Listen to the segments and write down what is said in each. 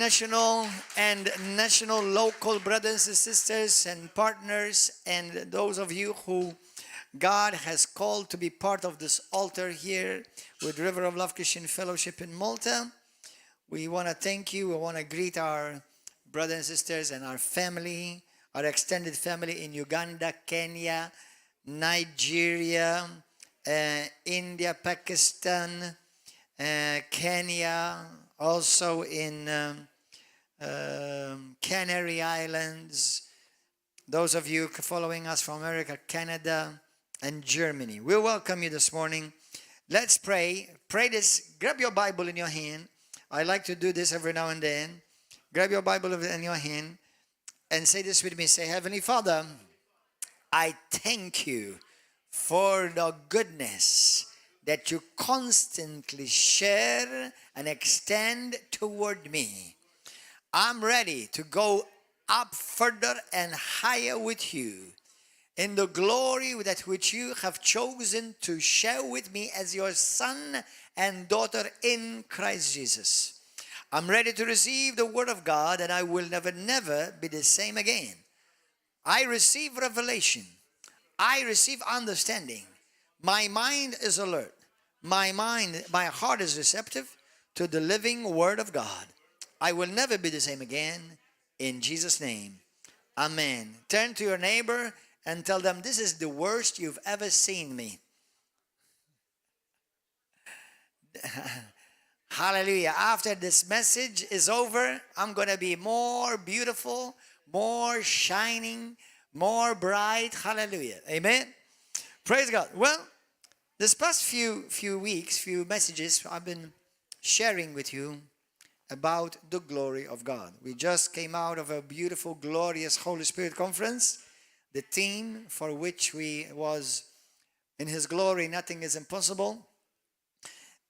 international and national local brothers and sisters and partners, and those of you who God has called to be part of this altar here with River of Love Christian Fellowship in Malta. We want to thank you. We want to greet our brothers and sisters and our family, our extended family in Uganda, Kenya, Nigeria, India, Pakistan, Kenya, also in Canary Islands, those of you following us from America, Canada, and Germany. We welcome you this morning. Let's pray. Pray this. Grab your Bible in your hand. I like to do this every now and then. Grab your Bible in your hand and say this with me. Say, Heavenly Father, I thank you for the goodness that you constantly share and extend toward me. I'm ready to go up further and higher with you in the glory that which you have chosen to share with me as your son and daughter in Christ Jesus. I'm ready to receive the word of God, and I will never be the same again. I receive revelation. I receive understanding. My mind is alert. My heart is receptive to the living word of God. I will never be the same again. In Jesus' name, amen. Turn to your neighbor and tell them, this is the worst you've ever seen me. Hallelujah. After this message is over, I'm going to be more beautiful, more shining, more bright. Hallelujah. Amen. Praise God. Well, this past few messages, I've been sharing with you about the glory of God. We just came out of a beautiful, glorious Holy Spirit conference. The theme for which was, in His glory, nothing is impossible.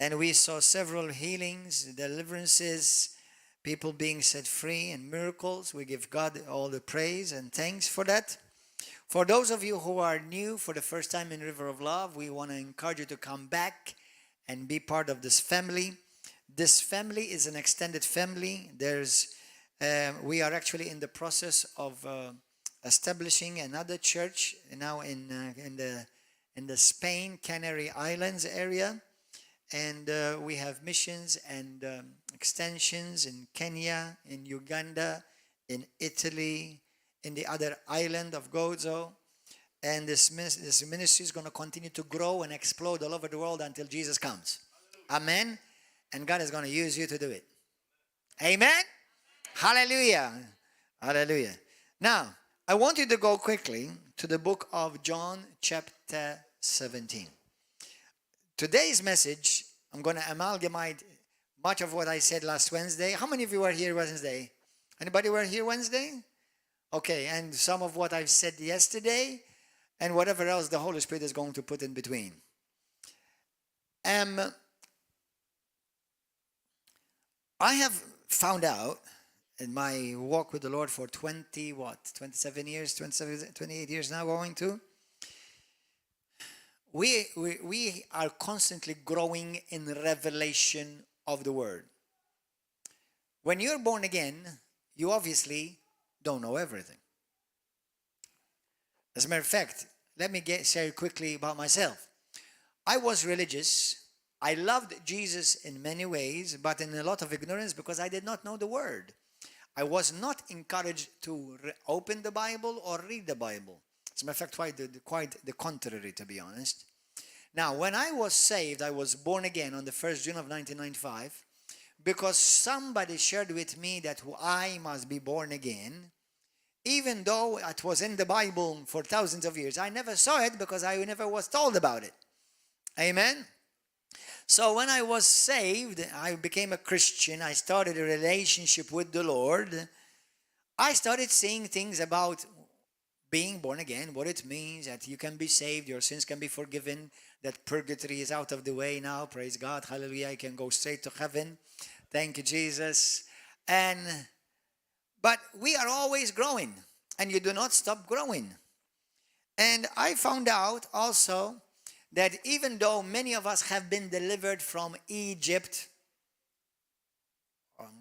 And we saw several healings, deliverances, people being set free, and miracles. We give God all the praise and thanks for that. For those of you who are new for the first time in River of Love, we want to encourage you to come back and be part of this family. This family is an extended family. We are actually in the process of establishing another church now in the Spain, Canary Islands area. And we have missions and extensions in Kenya, in Uganda, in Italy, in the other island of Gozo. And this ministry is going to continue to grow and explode all over the world until Jesus comes. Amen. And God is going to use you to do it. Amen. Hallelujah. Hallelujah. Now, I want you to go quickly to the book of John chapter 17. Today's message, I'm going to amalgamate much of what I said last Wednesday. How many of you were here Wednesday? Anybody were here Wednesday? Okay, and some of what I've said yesterday, and whatever else the Holy Spirit is going to put in between. I have found out in my walk with the Lord for 27 years, 28 years now going to. We are constantly growing in revelation of the Word. When you're born again, you obviously don't know everything. As a matter of fact, let me share quickly about myself. I was religious. I loved Jesus in many ways, but in a lot of ignorance because I did not know the Word. I was not encouraged to open the Bible or read the Bible. As a matter of fact, quite the contrary, to be honest. Now, when I was saved, I was born again on the 1st June of 1995 because somebody shared with me that I must be born again. Even though it was in the Bible for thousands of years, I never saw it because I never was told about it. Amen? So when I was saved, I became a Christian. I started a relationship with the Lord. I started seeing things about being born again, what it means, that you can be saved, your sins can be forgiven, that purgatory is out of the way now, praise God, hallelujah, I can go straight to heaven. Thank you, Jesus. But we are always growing, and you do not stop growing. And I found out also that even though many of us have been delivered from Egypt,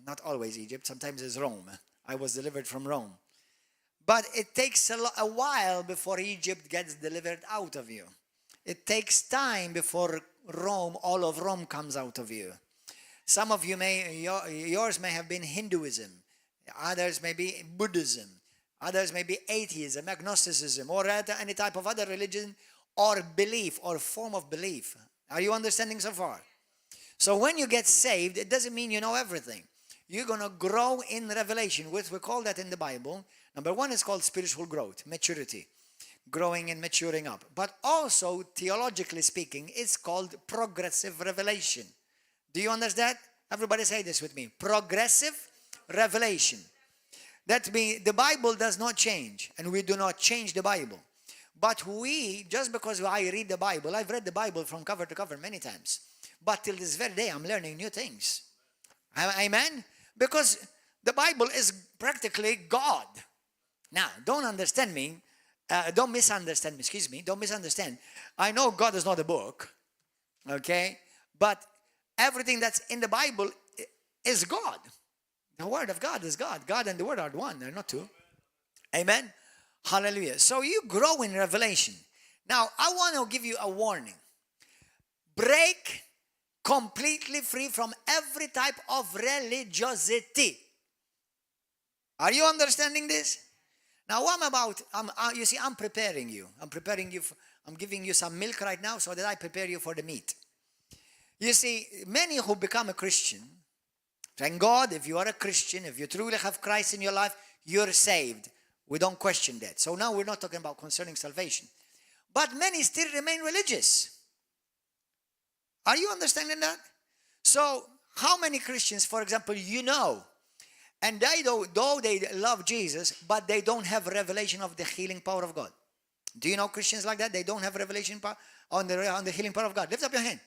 not always Egypt, sometimes it's Rome. I was delivered from Rome. But it takes a while before Egypt gets delivered out of you. It takes time before Rome, all of Rome comes out of you. Some of you yours may have been Hinduism. Others may be Buddhism. Others may be atheism, agnosticism, or any type of other religion or belief or form of belief. Are you understanding so far? So when you get saved, it doesn't mean you know everything. You're going to grow in revelation, which we call that in the Bible. Number one is called spiritual growth, maturity, growing and maturing up. But also, theologically speaking, it's called progressive revelation. Do you understand? Everybody say this with me. Progressive revelation. That means the Bible does not change, and we do not change the Bible. But we, just because I read the Bible, I've read the Bible from cover to cover many times. But till this very day, I'm learning new things. Amen? Because the Bible is practically God. Now, don't understand me. Don't misunderstand me. Excuse me. Don't misunderstand. I know God is not a book. Okay? But everything that's in the Bible is God. The Word of God is God. God and the Word are one. They're not two. Amen? Hallelujah. So you grow in revelation. Now, I want to give you a warning. Break completely free from every type of religiosity. Are you understanding this? Now, what I'm about, you see, I'm preparing you. I'm giving you some milk right now so that I prepare you for the meat. You see, many who become a Christian, thank God, if you are a Christian, if you truly have Christ in your life, you're saved. We don't question that. So now we're not talking about concerning salvation. But many still remain religious. Are you understanding that? So how many Christians, for example, you know, and though they love Jesus, but they don't have revelation of the healing power of God? Do you know Christians like that? They don't have revelation power on the healing power of God. Lift up your hand.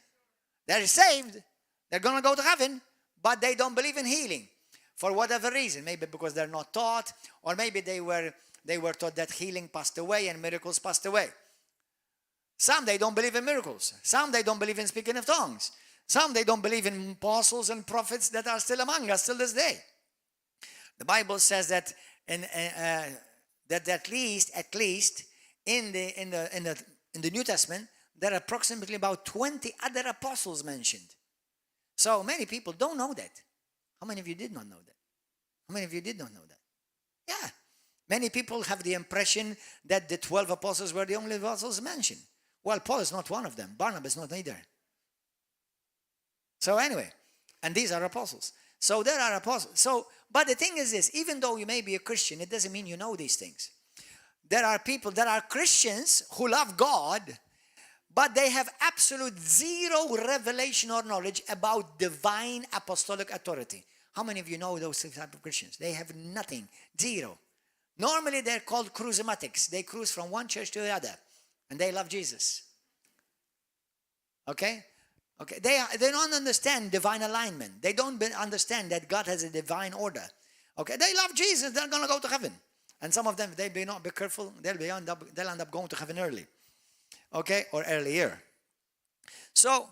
They're saved. They're going to go to heaven, but they don't believe in healing for whatever reason. Maybe because they're not taught, or maybe they were taught that healing passed away and miracles passed away. Some, they don't believe in miracles. Some, they don't believe in speaking of tongues. Some, they don't believe in apostles and prophets that are still among us till this day. The Bible says that that at least in the New Testament, there are approximately about 20 other apostles mentioned. So many people don't know that. How many of you did not know that? How many of you did not know that? Yeah. Many people have the impression that the 12 apostles were the only apostles mentioned. Well, Paul is not one of them. Barnabas is not either. So anyway, and these are apostles. So there are apostles. So, but the thing is this, even though you may be a Christian, it doesn't mean you know these things. There are Christians who love God, but they have absolute zero revelation or knowledge about divine apostolic authority. How many of you know those type of Christians? They have nothing, zero. Normally they're called charismatics. They cruise from one church to the other, and they love Jesus. Okay? Okay. They don't understand divine alignment. They don't understand that God has a divine order. Okay? They love Jesus. They're going to go to heaven. And some of them, if they be not be careful, they'll end up going to heaven early. Okay? Or earlier. So,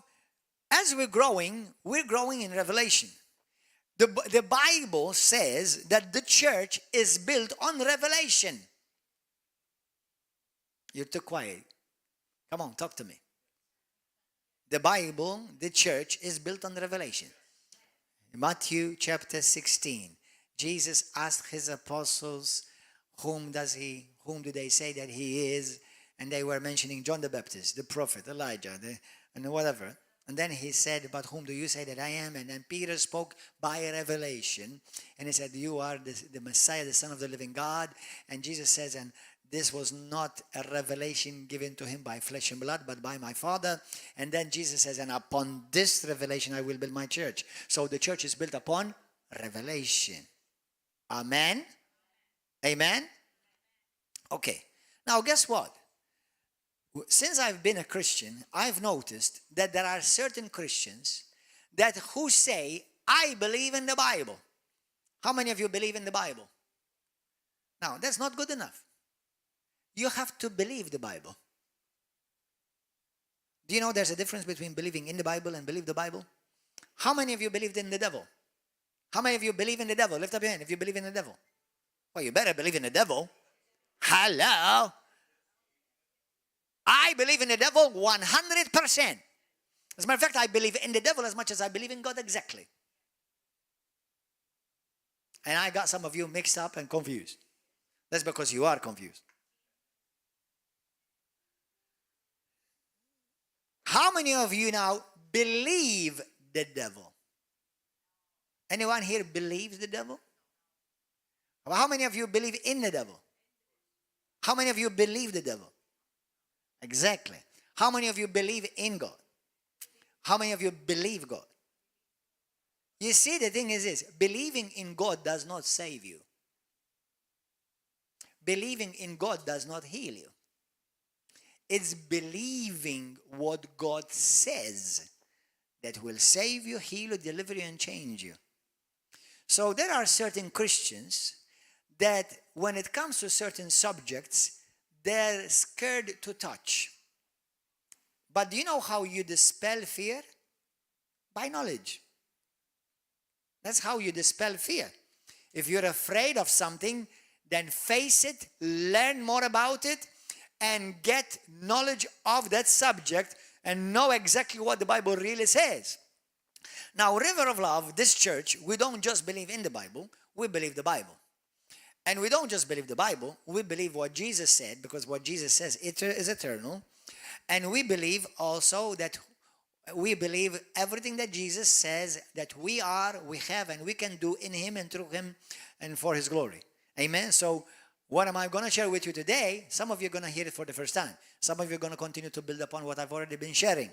as we're growing in revelation. The Bible says that the church is built on revelation. You're too quiet. Come on, talk to me. The Bible, the church, is built on revelation. Matthew chapter 16. Jesus asked his apostles, whom do they say that he is? And they were mentioning John the Baptist, the prophet, Elijah, and whatever. And then he said, but whom do you say that I am? And then Peter spoke by revelation. And he said, you are the Messiah, the Son of the living God. And Jesus says, and this was not a revelation given to him by flesh and blood, but by my Father. And then Jesus says, and upon this revelation I will build my church. So the church is built upon revelation. Amen? Amen? Okay. Now guess what? Since I've been a Christian, I've noticed that there are certain Christians who say, I believe in the Bible. How many of you believe in the Bible? Now, that's not good enough. You have to believe the Bible. Do you know there's a difference between believing in the Bible and believe the Bible? How many of you believed in the devil? How many of you believe in the devil? Lift up your hand if you believe in the devil. Well, you better believe in the devil. Hello. I believe in the devil 100%. As a matter of fact, I believe in the devil as much as I believe in God exactly. And I got some of you mixed up and confused. That's because you are confused. How many of you now believe the devil? Anyone here believes the devil? How many of you believe in the devil? How many of you believe the devil? Exactly. How many of you believe in God? How many of you believe God? You see, the thing is this, believing in God does not save you. Believing in God does not heal you. It's believing what God says that will save you, heal you, deliver you, and change you. So there are certain Christians that when it comes to certain subjects, they're scared to touch. But do you know how you dispel fear? By knowledge. That's how you dispel fear. If you're afraid of something, then face it, learn more about it, and get knowledge of that subject and know exactly what the Bible really says. Now, River of Love, this church, we don't just believe in the Bible, we believe the Bible. And we don't just believe the Bible, we believe what Jesus said, because what Jesus says is eternal. And we believe also that we believe everything that Jesus says that we are, we have, and we can do in Him and through Him and for His glory. Amen? So what am I going to share with you today? Some of you are going to hear it for the first time. Some of you are going to continue to build upon what I've already been sharing.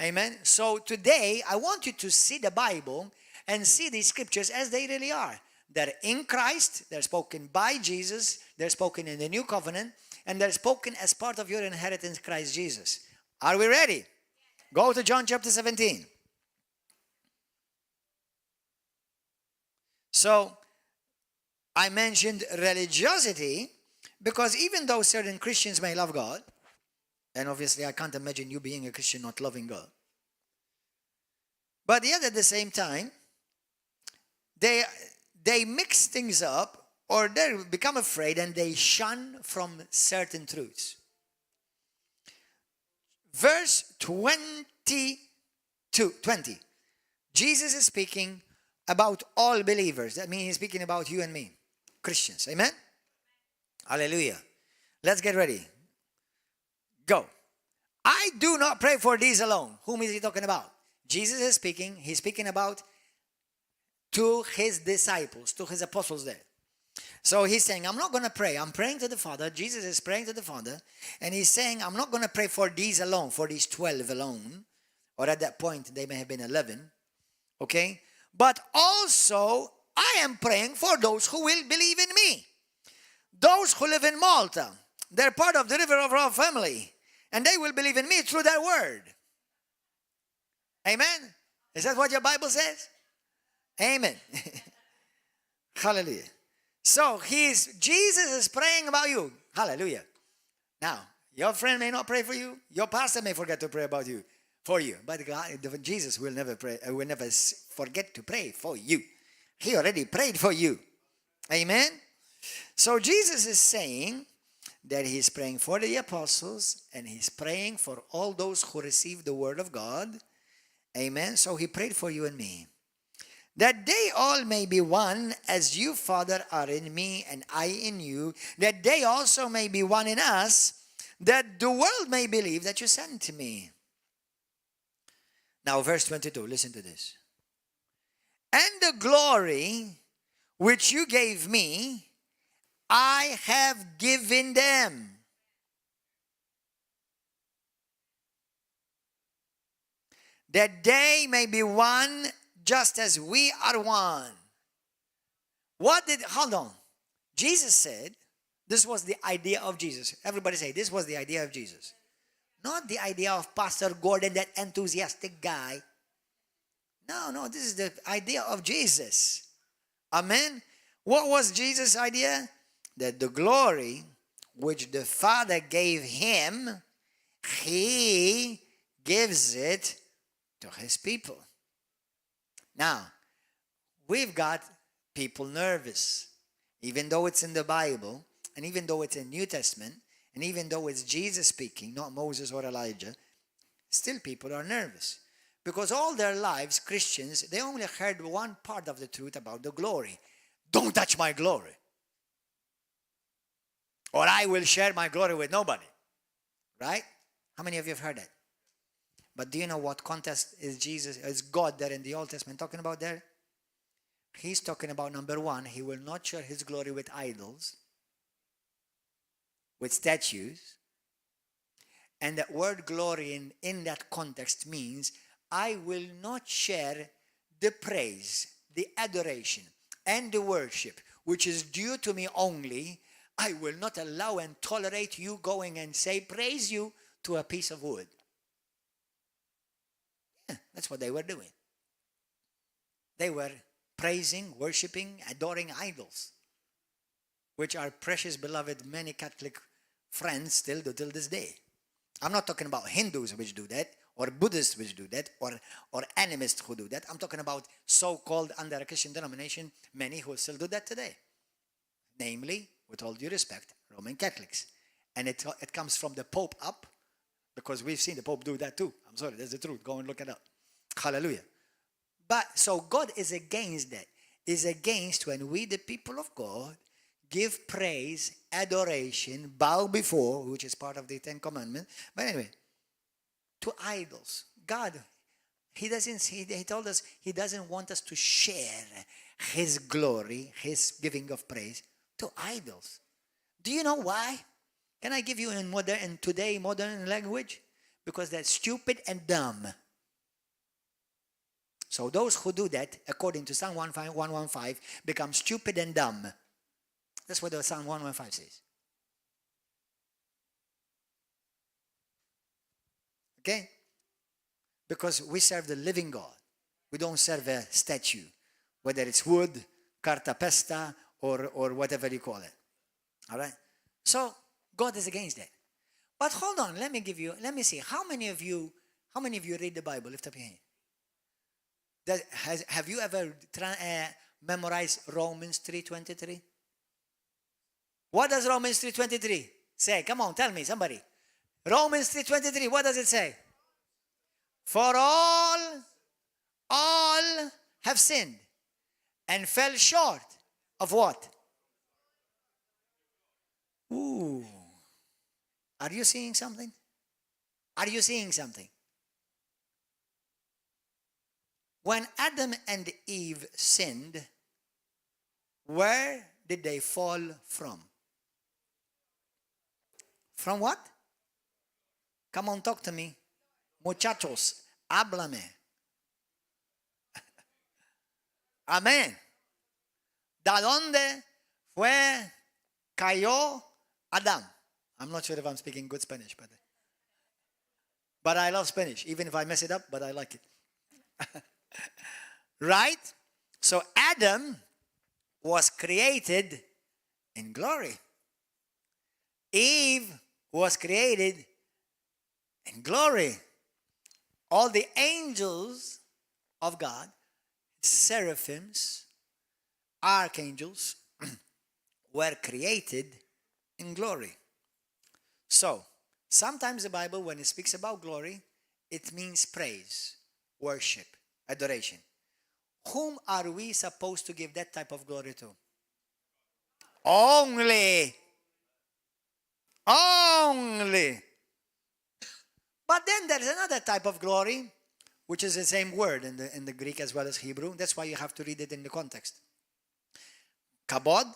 Amen? So today, I want you to see the Bible and see these scriptures as they really are. They're in Christ, they're spoken by Jesus, they're spoken in the new covenant, and they're spoken as part of your inheritance, Christ Jesus. Are we ready? Go to John chapter 17. So, I mentioned religiosity because even though certain Christians may love God, and obviously I can't imagine you being a Christian not loving God, but yet at the same time, they mix things up, or they become afraid and they shun from certain truths. Verse 20, Jesus is speaking about all believers. That means He's speaking about you and me, Christians. Amen? Hallelujah. Let's get ready. Go. I do not pray for these alone. Whom is He talking about? Jesus is speaking. He's speaking about to His disciples, to His apostles there. So He's saying, I'm not going to pray. I'm praying to the Father. Jesus is praying to the Father. And He's saying, I'm not going to pray for these alone, for these 12 alone. Or at that point, they may have been 11. Okay? But also, I am praying for those who will believe in me. Those who live in Malta. They're part of the River of Love family. And they will believe in me through their word. Amen? Is that what your Bible says? Amen. Hallelujah. So Jesus is praying about you. Hallelujah. Now, your friend may not pray for you. Your pastor may forget to pray about you, for you. But God, Jesus will never pray. Will never forget to pray for you. He already prayed for you. Amen. So Jesus is saying that He's praying for the apostles and He's praying for all those who receive the word of God. Amen. So He prayed for you and me. That they all may be one, as you, Father, are in me and I in you, that they also may be one in us, that the world may believe that you sent me. Now, verse 22, listen to this. And the glory which you gave me, I have given them. That they may be one, just as we are one. Hold on. Jesus said, this was the idea of Jesus. Everybody say, this was the idea of Jesus. Not the idea of Pastor Gordon, that enthusiastic guy. No, this is the idea of Jesus. Amen? What was Jesus' idea? That the glory which the Father gave Him, He gives it to His people. Now, we've got people nervous. Even though it's in the Bible, and even though it's in New Testament, and even though it's Jesus speaking, not Moses or Elijah, still people are nervous. Because all their lives, Christians, they only heard one part of the truth about the glory. Don't touch my glory. Or I will share my glory with nobody. Right? How many of you have heard that? But do you know what context is God there in the Old Testament talking about there? He's talking about, number one, he will not share his glory with idols, with statues. And that word glory in that context means I will not share the praise, the adoration, and the worship, which is due to me only. I will not allow and tolerate you going and say, praise you to a piece of wood. Yeah, that's what they were doing. They were praising, worshiping, adoring idols, which our precious beloved many Catholic friends still do till this day. I'm not talking about Hindus which do that, or Buddhists which do that, or animists who do that. I'm talking about so-called under a Christian denomination, many who still do that today. Namely, with all due respect, Roman Catholics. And it comes from the Pope up, because we've seen the Pope do that too. I'm sorry, that's the truth. Go and look it up. Hallelujah. But so God is against that. Is against when we, the people of God, give praise, adoration, bow before, which is part of the Ten Commandments. But anyway, to idols. God, he told us he doesn't want us to share his glory, his giving of praise to idols. Do you know why? Can I give you in today modern language? Because they're stupid and dumb. So those who do that, according to Psalm 115, become stupid and dumb. That's what the Psalm 115 says. Okay? Because we serve the living God. We don't serve a statue, whether it's wood, carta pesta, or whatever you call it. All right? So God is against that. But hold on, let me see. How many of you read the Bible? Lift up your hand. Have you ever memorized Romans 3:23? What does Romans 3:23 say? Come on, tell me, somebody. Romans 3:23, what does it say? For all have sinned and fell short of what? Ooh. Are you seeing something? Are you seeing something? When Adam and Eve sinned, where did they fall from? From what? Come on, talk to me. Muchachos, háblame. Amén. ¿Da dónde cayó Adam? I'm not sure if I'm speaking good Spanish, but I love Spanish, even if I mess it up, but I like it. Right? So Adam was created in glory. Eve was created in glory. All the angels of God, seraphims, archangels, were created in glory. So, sometimes the Bible, when it speaks about glory, it means praise, worship, adoration. Whom are we supposed to give that type of glory to? Only. But then there's another type of glory, which is the same word in the Greek as well as Hebrew. That's why you have to read it in the context. Kabod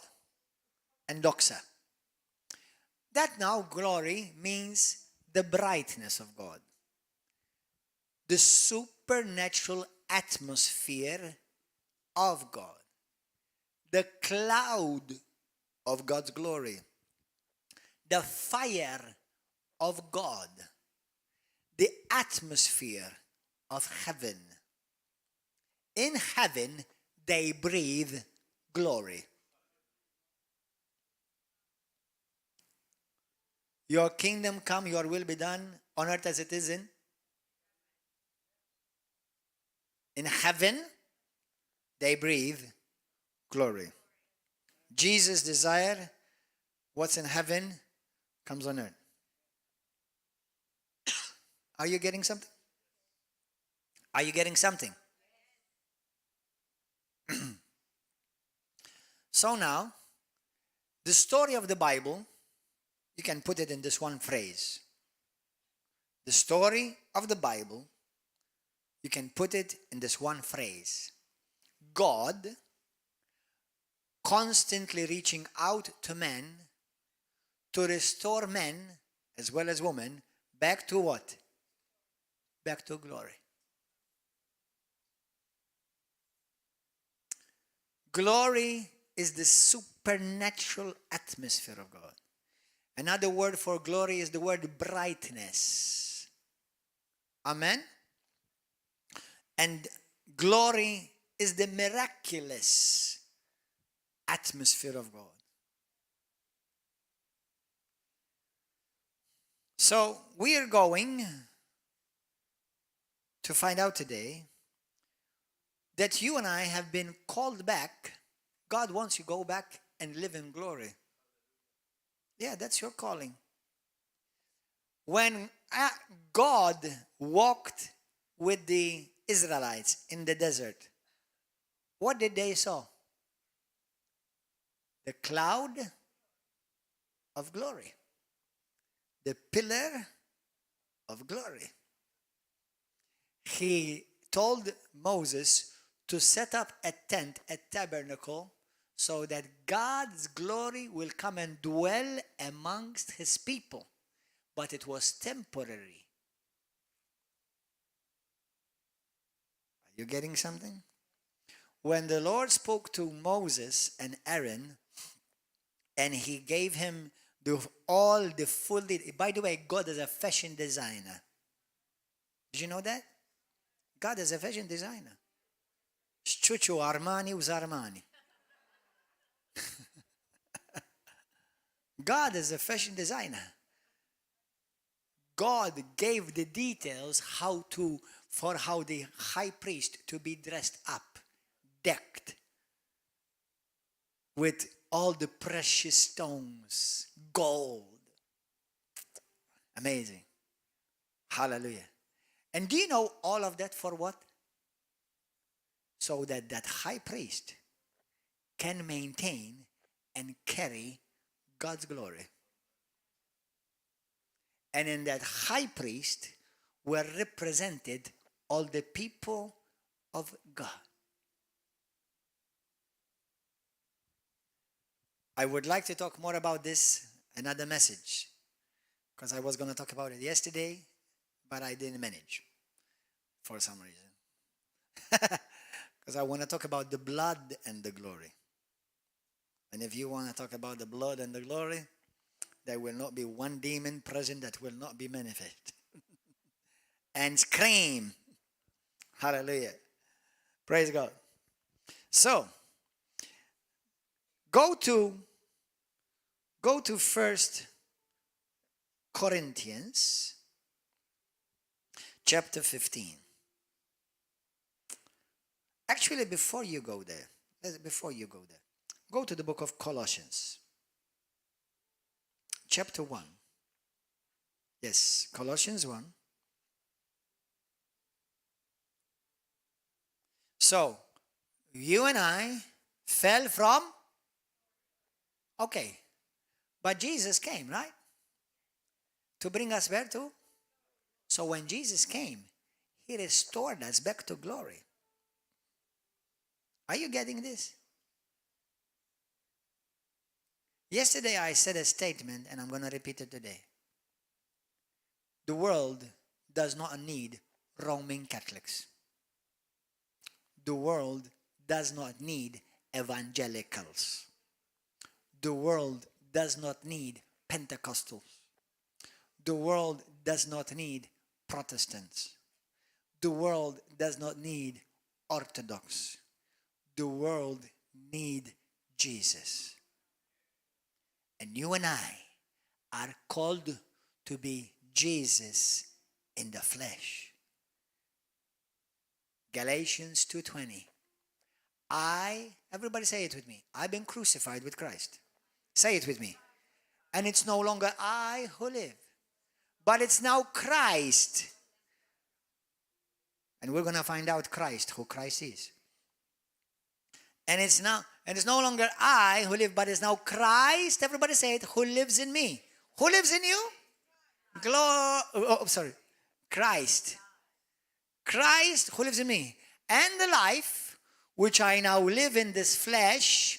and doxa. That now glory means the brightness of God. The supernatural atmosphere of God. The cloud of God's glory. The fire of God. The atmosphere of heaven. In heaven, they breathe glory. Your kingdom come, your will be done on earth as it is in heaven. they breathe glory. Jesus' desire, what's in heaven, comes on earth. Are you getting something? Are you getting something? So now, the story of the Bible, you can put it in this one phrase. The story of the Bible, you can put it in this one phrase. God constantly reaching out to men to restore men as well as women back to what? Back to glory. Glory is the supernatural atmosphere of God. Another word for glory is the word brightness. Amen? And glory is the miraculous atmosphere of God. So we are going to find out today that you and I have been called back. God wants you to go back and live in glory. Yeah, that's your calling. When God walked with the Israelites in the desert, what did they saw? The cloud of glory. The pillar of glory. He told Moses to set up a tent, a tabernacle, so that God's glory will come and dwell amongst his people. But it was temporary. Are you getting something? When the Lord spoke to Moses and Aaron, and he gave him all the full detail. By the way, God is a fashion designer. Did you know that? God is a fashion designer. Xċuċu Armani uż Armani. God is a fashion designer. God gave the details for how the high priest to be dressed up, decked with all the precious stones, gold. Amazing. Hallelujah. And do you know all of that for what? So that high priest can maintain and carry God's glory. And in that high priest were represented all the people of God. I would like to talk more about this, another message, because I was going to talk about it yesterday, but I didn't manage for some reason. Because I want to talk about the blood and the glory. And if you want to talk about the blood and the glory, there will not be one demon present that will not be manifest. And scream. Hallelujah. Praise God. So, go to 1 Corinthians chapter 15. Actually, before you go there, go to the book of Colossians, chapter 1. Yes, Colossians 1. So, you and I fell from? Okay. But Jesus came, right? To bring us back to? So when Jesus came, he restored us back to glory. Are you getting this? Yesterday I said a statement, and I'm going to repeat it today. The world does not need Roman Catholics. The world does not need evangelicals. The world does not need Pentecostals. The world does not need Protestants. The world does not need Orthodox. The world needs Jesus. And you and I are called to be Jesus in the flesh. Galatians 2:20. everybody say it with me. I've been crucified with Christ. Say it with me. And it's no longer I who live, but it's now Christ. And we're going to find out who Christ is. And it's no longer I who live, but it's now Christ. Everybody say it, who lives in me. Who lives in you? Christ. Christ who lives in me. And the life which I now live in this flesh,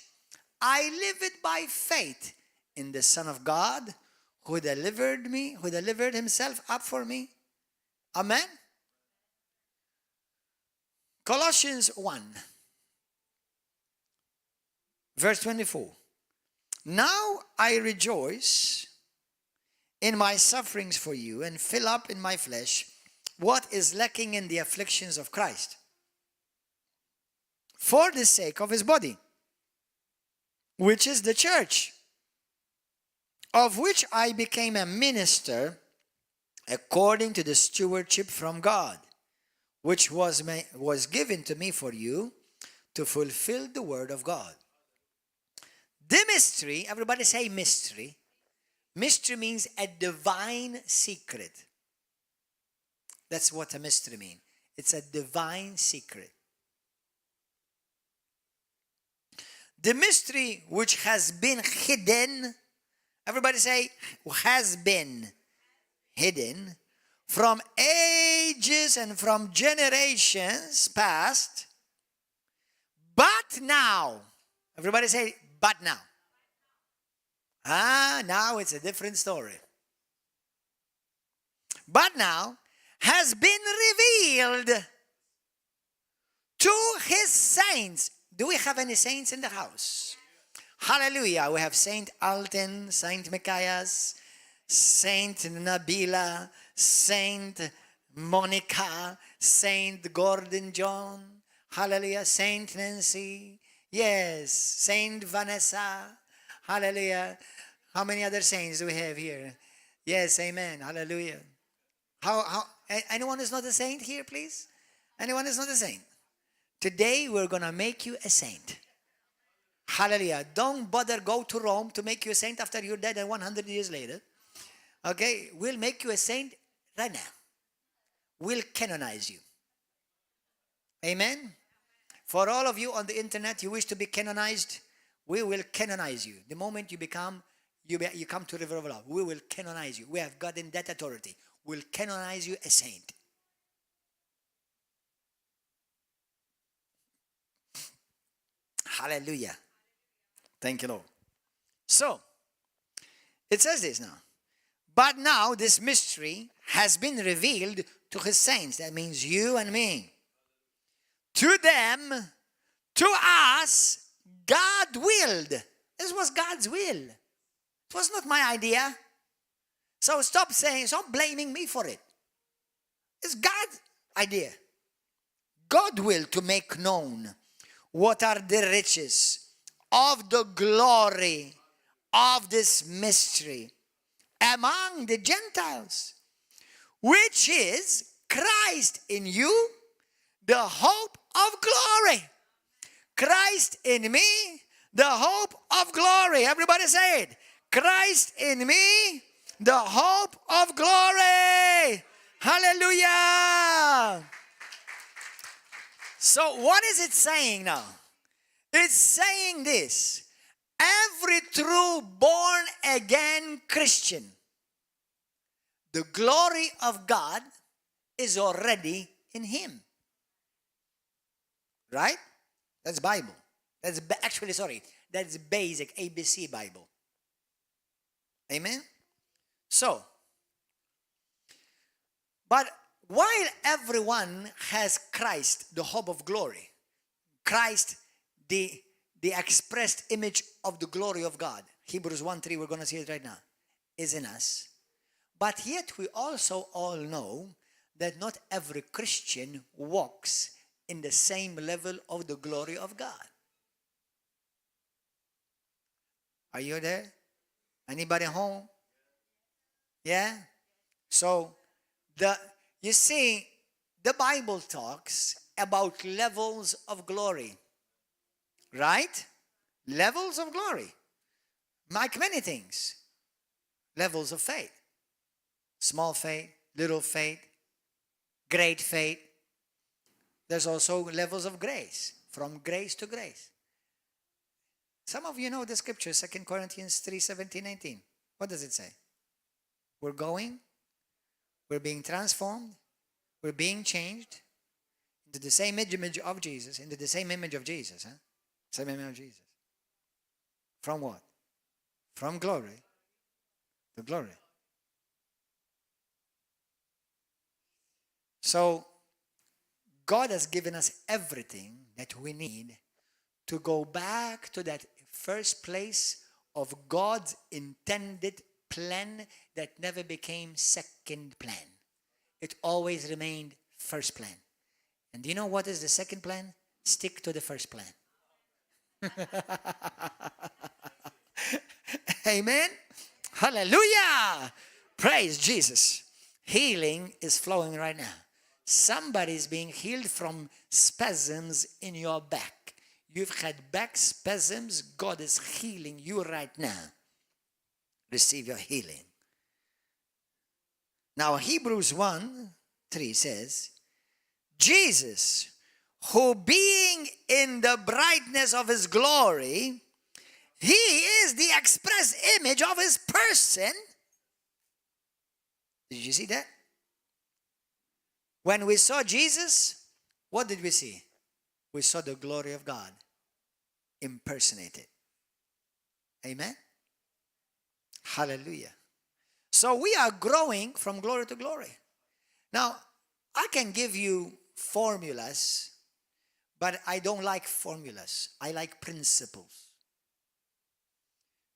I live it by faith in the Son of God who delivered himself up for me. Amen. Colossians 1, verse 24. Now I rejoice in my sufferings for you and fill up in my flesh what is lacking in the afflictions of Christ, for the sake of his body, which is the church, of which I became a minister according to the stewardship from God, which was given to me for you to fulfill the word of God. The mystery, everybody say mystery. Mystery means a divine secret. That's what a mystery means. It's a divine secret. The mystery which has been hidden, everybody say, has been hidden from ages and from generations past, but now, everybody say, but now. Now it's a different story. But now has been revealed to his saints. Do we have any saints in the house? Hallelujah. We have Saint Alton, Saint Matthias, Saint Nabila, Saint Monica, Saint Gordon John. Hallelujah. Saint Nancy. Yes. Saint Vanessa. Hallelujah. How many other saints do we have here? Yes, amen. Hallelujah. Anyone is not a saint here, please? Anyone is not a saint? Today we're going to make you a saint. Hallelujah. Don't bother go to Rome to make you a saint after you're dead and 100 years later. Okay? We'll make you a saint right now. We'll canonize you. Amen? For all of you on the internet, you wish to be canonized, we will canonize you. The moment you come to River of Love, we will canonize you. We have gotten that authority. We'll canonize you a saint. Hallelujah. Thank you, Lord. So, it says this now. But now this mystery has been revealed to his saints. That means you and me. To them, to us, God willed. This was God's will. It was not my idea. So stop blaming me for it. It's God's idea. God will to make known what are the riches of the glory of this mystery among the Gentiles, which is Christ in you, the hope of glory. Christ in me, the hope of glory. Everybody say it. Christ in me, the hope of glory. Hallelujah. So what is it saying now? It's saying this. Every true born again Christian, the glory of God is already in him. Right? That's Bible. That's basic ABC Bible. Amen? So, but while everyone has Christ, the hope of glory, Christ, the expressed image of the glory of God, Hebrews 1:3, we're going to see it right now, is in us. But yet we also all know that not every Christian walks in the same level of the glory of God. Are you there? Anybody home? Yeah? So, you see, the Bible talks about levels of glory. right? Levels of glory. Like many things. Levels of faith. Small faith, little faith, great faith. There's also levels of grace, from grace to grace. Some of you know the scripture, 2 Corinthians 3:17-19. What does it say? We're going, we're being transformed, we're being changed into the same image of Jesus, into the same image of Jesus. Same image of Jesus. From what? From glory to glory. So, God has given us everything that we need to go back to that first place of God's intended plan that never became second plan. It always remained first plan. And do you know what is the second plan? Stick to the first plan. Amen. Hallelujah. Praise Jesus. Healing is flowing right now. Somebody's being healed from spasms in your back. You've had back spasms. God is healing you right now. Receive your healing. Now, Hebrews 1:3 says, Jesus, who being in the brightness of his glory, he is the express image of his person. Did you see that? When we saw Jesus, what did we see? We saw the glory of God impersonated. Amen? Hallelujah. So we are growing from glory to glory. Now, I can give you formulas, but I don't like formulas. I like principles.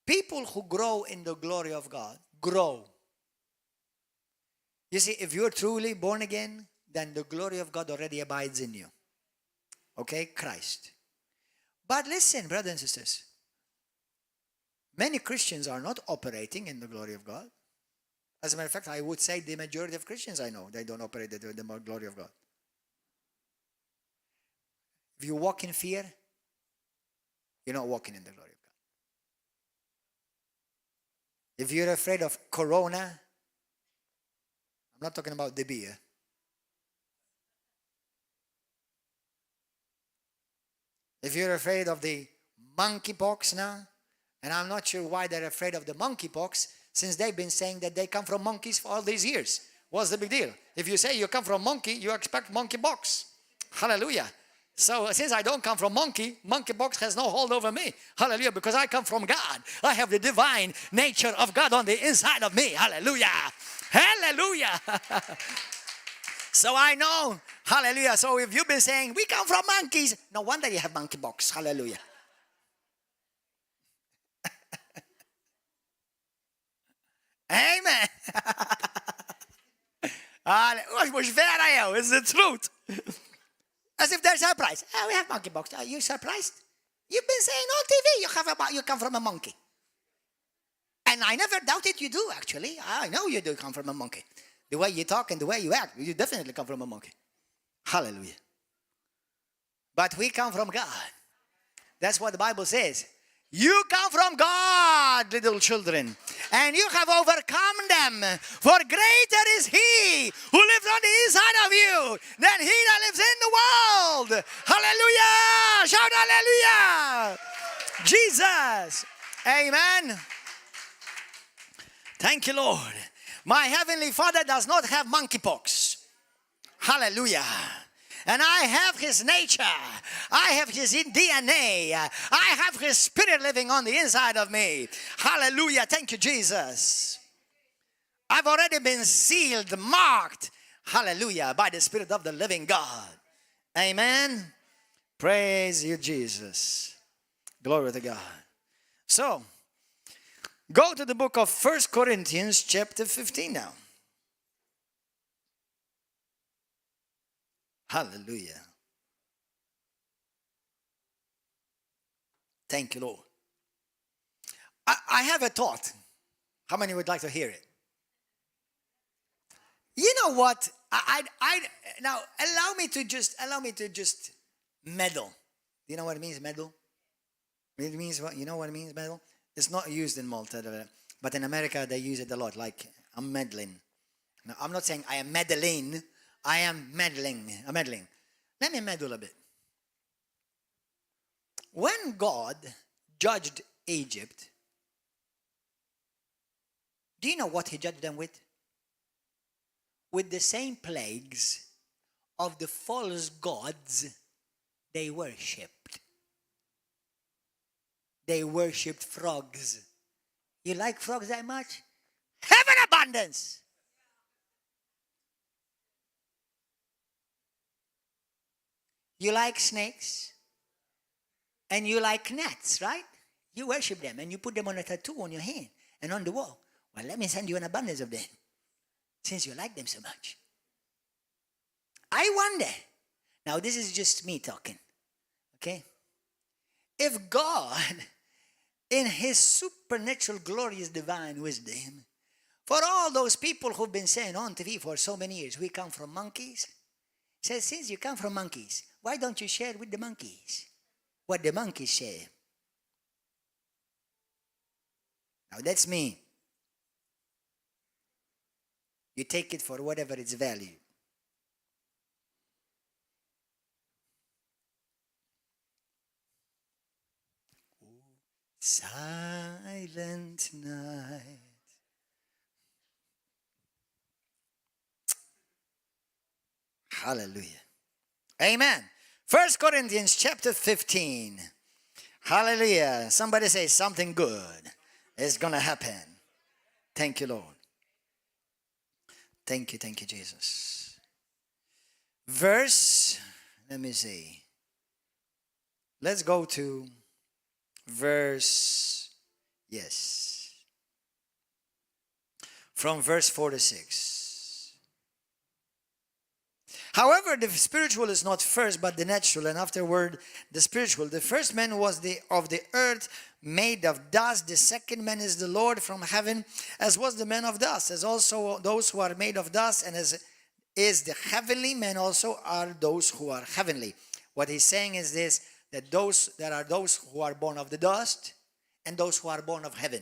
People who grow in the glory of God grow. You see, if you're truly born again, then the glory of God already abides in you. Okay? Christ. But listen, brothers and sisters. Many Christians are not operating in the glory of God. As a matter of fact, I would say the majority of Christians I know, they don't operate in the glory of God. If you walk in fear, you're not walking in the glory of God. If you're afraid of corona, I'm not talking about the beer. If you're afraid of the monkeypox now, and I'm not sure why they're afraid of the monkeypox, since they've been saying that they come from monkeys for all these years. What's the big deal? If you say you come from monkey, you expect monkeypox. Hallelujah. So since I don't come from monkeypox has no hold over me. Hallelujah. Because I come from God. I have the divine nature of God on the inside of me. Hallelujah. Hallelujah. So I know. Hallelujah. So if you've been saying, we come from monkeys, no wonder you have monkeypox. Hallelujah. Amen. Mux vera jew, it's the truth. As if they're surprised. We have monkeypox. Are you surprised? You've been saying on TV you come from a monkey. And I never doubted you do, actually. I know you do come from a monkey. The way you talk and the way you act, you definitely come from a monkey. Hallelujah. But we come from God. That's what the Bible says. You come from God, little children, and you have overcome them. For greater is He who lives on the inside of you than he that lives in the world. Hallelujah! Shout hallelujah! Jesus. Amen. Thank you, Lord. My Heavenly Father does not have monkeypox. Hallelujah. And I have His nature. I have His DNA. I have His Spirit living on the inside of me. Hallelujah. Thank you, Jesus. I've already been sealed, marked, hallelujah, by the Spirit of the living God. Amen. Praise you, Jesus. Glory to God. So, go to the book of 1 Corinthians chapter 15 now. Hallelujah. Thank you, Lord. I have a thought. How many would like to hear it? You know what? Now allow me to just meddle. You know what it means, meddle? It means what? You know what it means, Bible? It's not used in Malta, but in America they use it a lot. Like, I'm meddling. Now, I'm not saying I am meddling. I am meddling. I'm meddling. Let me meddle a bit. When God judged Egypt, do you know what he judged them with? With the same plagues of the false gods they worshipped. They worshipped frogs. You like frogs that much? Have an abundance. You like snakes? And you like gnats, right? You worship them and you put them on a tattoo on your hand and on the wall. Well, let me send you an abundance of them, since you like them so much. I wonder, now this is just me talking, okay? If God, in his supernatural, glorious, divine wisdom, for all those people who've been saying on TV for so many years, we come from monkeys, says, since you come from monkeys, why don't you share with the monkeys what the monkeys share? Now that's me. You take it for whatever its value. Silent night. Hallelujah. Amen. 1 Corinthians chapter 15. Hallelujah. Somebody say something good is going to happen. Thank you, Lord. Thank you, Jesus. Verse, let me see. Let's go to verse, yes. From verse 4 to 6. However, the spiritual is not first, but the natural, and afterward the spiritual. The first man was of the earth, made of dust. The second man is the Lord from heaven, as was the man of dust, as also those who are made of dust, and as is the heavenly man also are those who are heavenly. What he's saying is this, that there are those who are born of the dust and those who are born of heaven.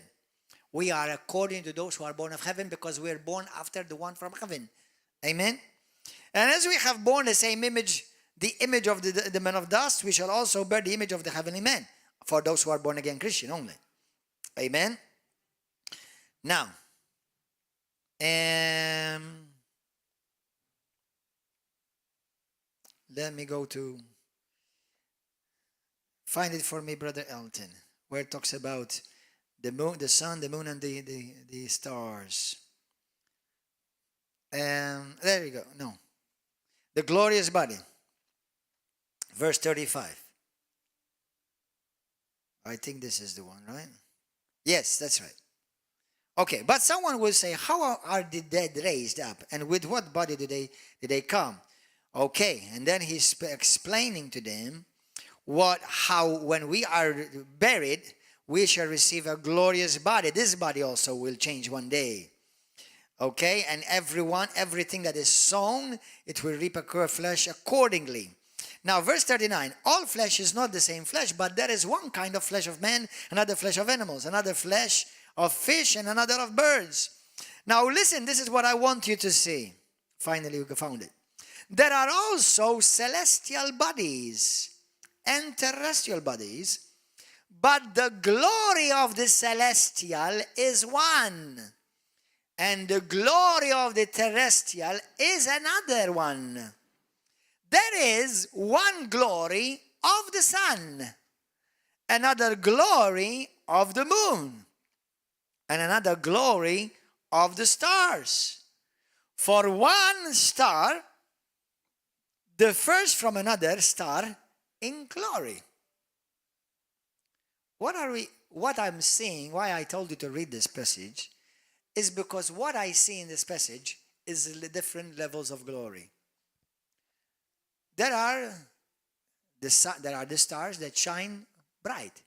We are according to those who are born of heaven because we are born after the one from heaven. Amen? And as we have borne the same image, the image of the man of dust, we shall also bear the image of the heavenly man, for those who are born again Christian only. Amen? Now, let me go to, find it for me, Brother Elton, where it talks about the moon, the sun, the moon, and the stars. There you go. No. The glorious body. Verse 35. I think this is the one, right? Yes, that's right. Okay, but someone will say, how are the dead raised up? And with what body do they come? Okay, and then he's explaining to them how when we are buried, we shall receive a glorious body. This body also will change one day. Okay, and everything that is sown, it will reap a flesh accordingly. Now, verse 39, all flesh is not the same flesh, but there is one kind of flesh of man, another flesh of animals, another flesh of fish, and another of birds. Now, listen, this is what I want you to see. Finally, we found it. There are also celestial bodies and terrestrial bodies, but the glory of the celestial is one, and the glory of the terrestrial is another one. There is one glory of the sun, another glory of the moon, and another glory of the stars. For one star differs from another star in glory. What I'm seeing, why I told you to read this passage, is because what I see in this passage is the different levels of glory. There are the stars that shine bright.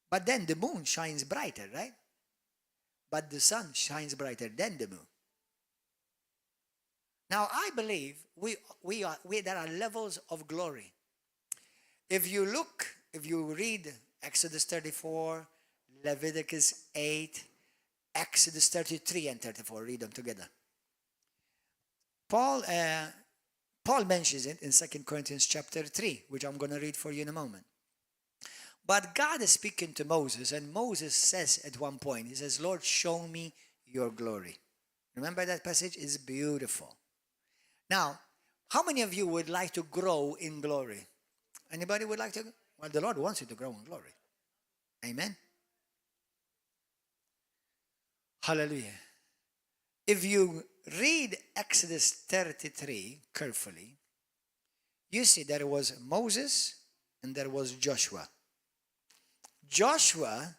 But then the moon shines brighter, right? But the sun shines brighter than the moon. Now, I believe there are levels of glory. If you read Exodus 34, Leviticus 8, Exodus 33 and 34. Read them together. Paul mentions it in 2 Corinthians chapter 3, which I'm going to read for you in a moment. But God is speaking to Moses, and Moses says at one point, he says, Lord, show me your glory. Remember that passage? It's beautiful. Now, how many of you would like to grow in glory? Anybody would like to? Well, the Lord wants you to grow in glory. Amen. Hallelujah. If you read Exodus 33 carefully, you see there was Moses and there was Joshua. Joshua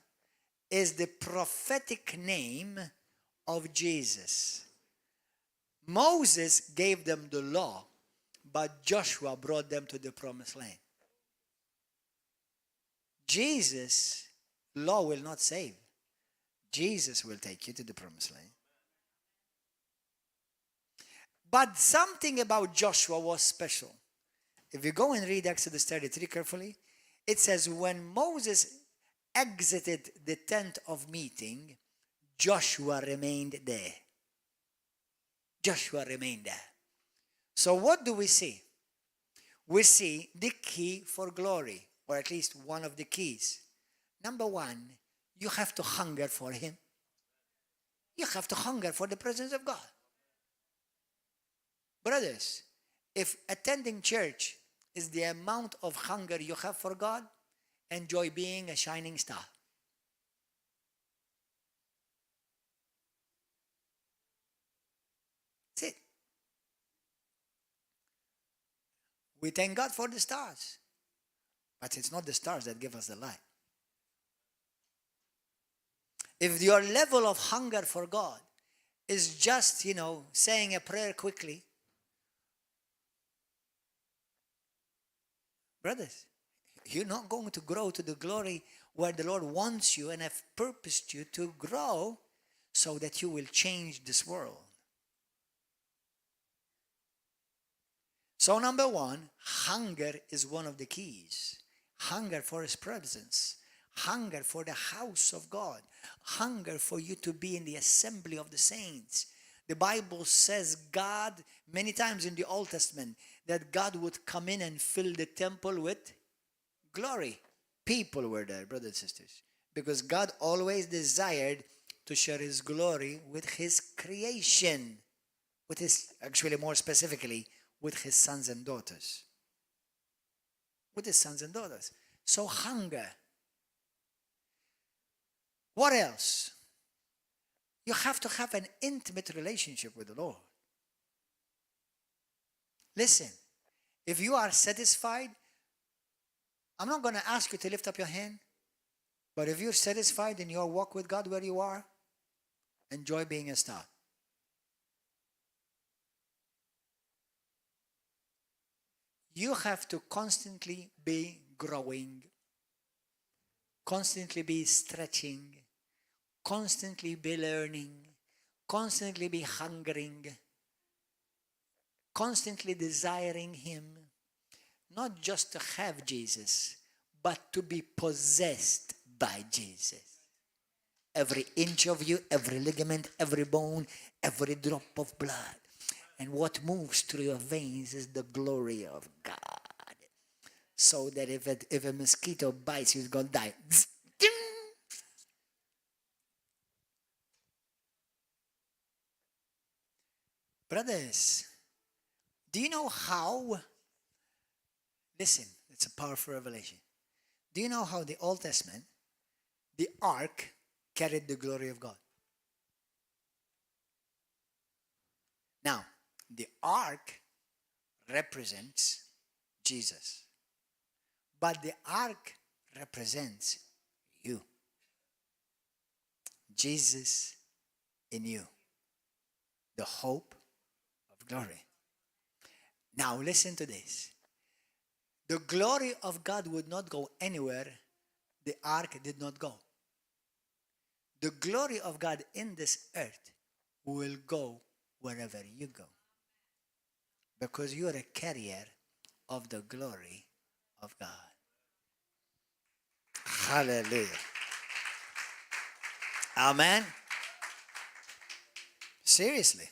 is the prophetic name of Jesus. Moses gave them the law, but Joshua brought them to the promised land. Jesus' law will not save. Jesus will take you to the promised land. But something about Joshua was special. If you go and read Exodus 33 carefully, it says when Moses exited the tent of meeting, Joshua remained there. Joshua remained there. So what do we see? We see the key for glory, or at least one of the keys. Number one, you have to hunger for Him. You have to hunger for the presence of God. Brothers, if attending church is the amount of hunger you have for God, enjoy being a shining star. That's it. We thank God for the stars, but it's not the stars that give us the light. If your level of hunger for God is just, saying a prayer quickly, brothers, you're not going to grow to the glory where the Lord wants you and have purposed you to grow so that you will change this world. So number one, hunger is one of the keys. Hunger for His presence. Hunger for the house of God. Hunger for you to be in the assembly of the saints. The Bible says God, many times in the Old Testament, that God would come in and fill the temple with glory. People were there, brothers and sisters, because God always desired to share His glory with His creation, with His, actually more specifically, with His sons and daughters. With His sons and daughters. So hunger. What else? You have to have an intimate relationship with the Lord. Listen, if you are satisfied, I'm not going to ask you to lift up your hand, but if you're satisfied in your walk with God where you are, enjoy being a star. You have to constantly be growing, constantly be stretching, constantly be learning, constantly be hungering, constantly desiring Him, not just to have Jesus, but to be possessed by Jesus. Every inch of you, every ligament, every bone, every drop of blood. And what moves through your veins is the glory of God. So that if a mosquito bites you, it's going to die. Brothers, do you know how? Listen, it's a powerful revelation. Do you know how the Old Testament, the ark, carried the glory of God? Now, the ark represents Jesus, but the ark represents you. Jesus in you, the hope of glory. Now listen to this. The glory of God would not go anywhere the ark did not go. The glory of God in this earth will go wherever you go, because you're a carrier of the glory of God. Hallelujah. Amen. Seriously.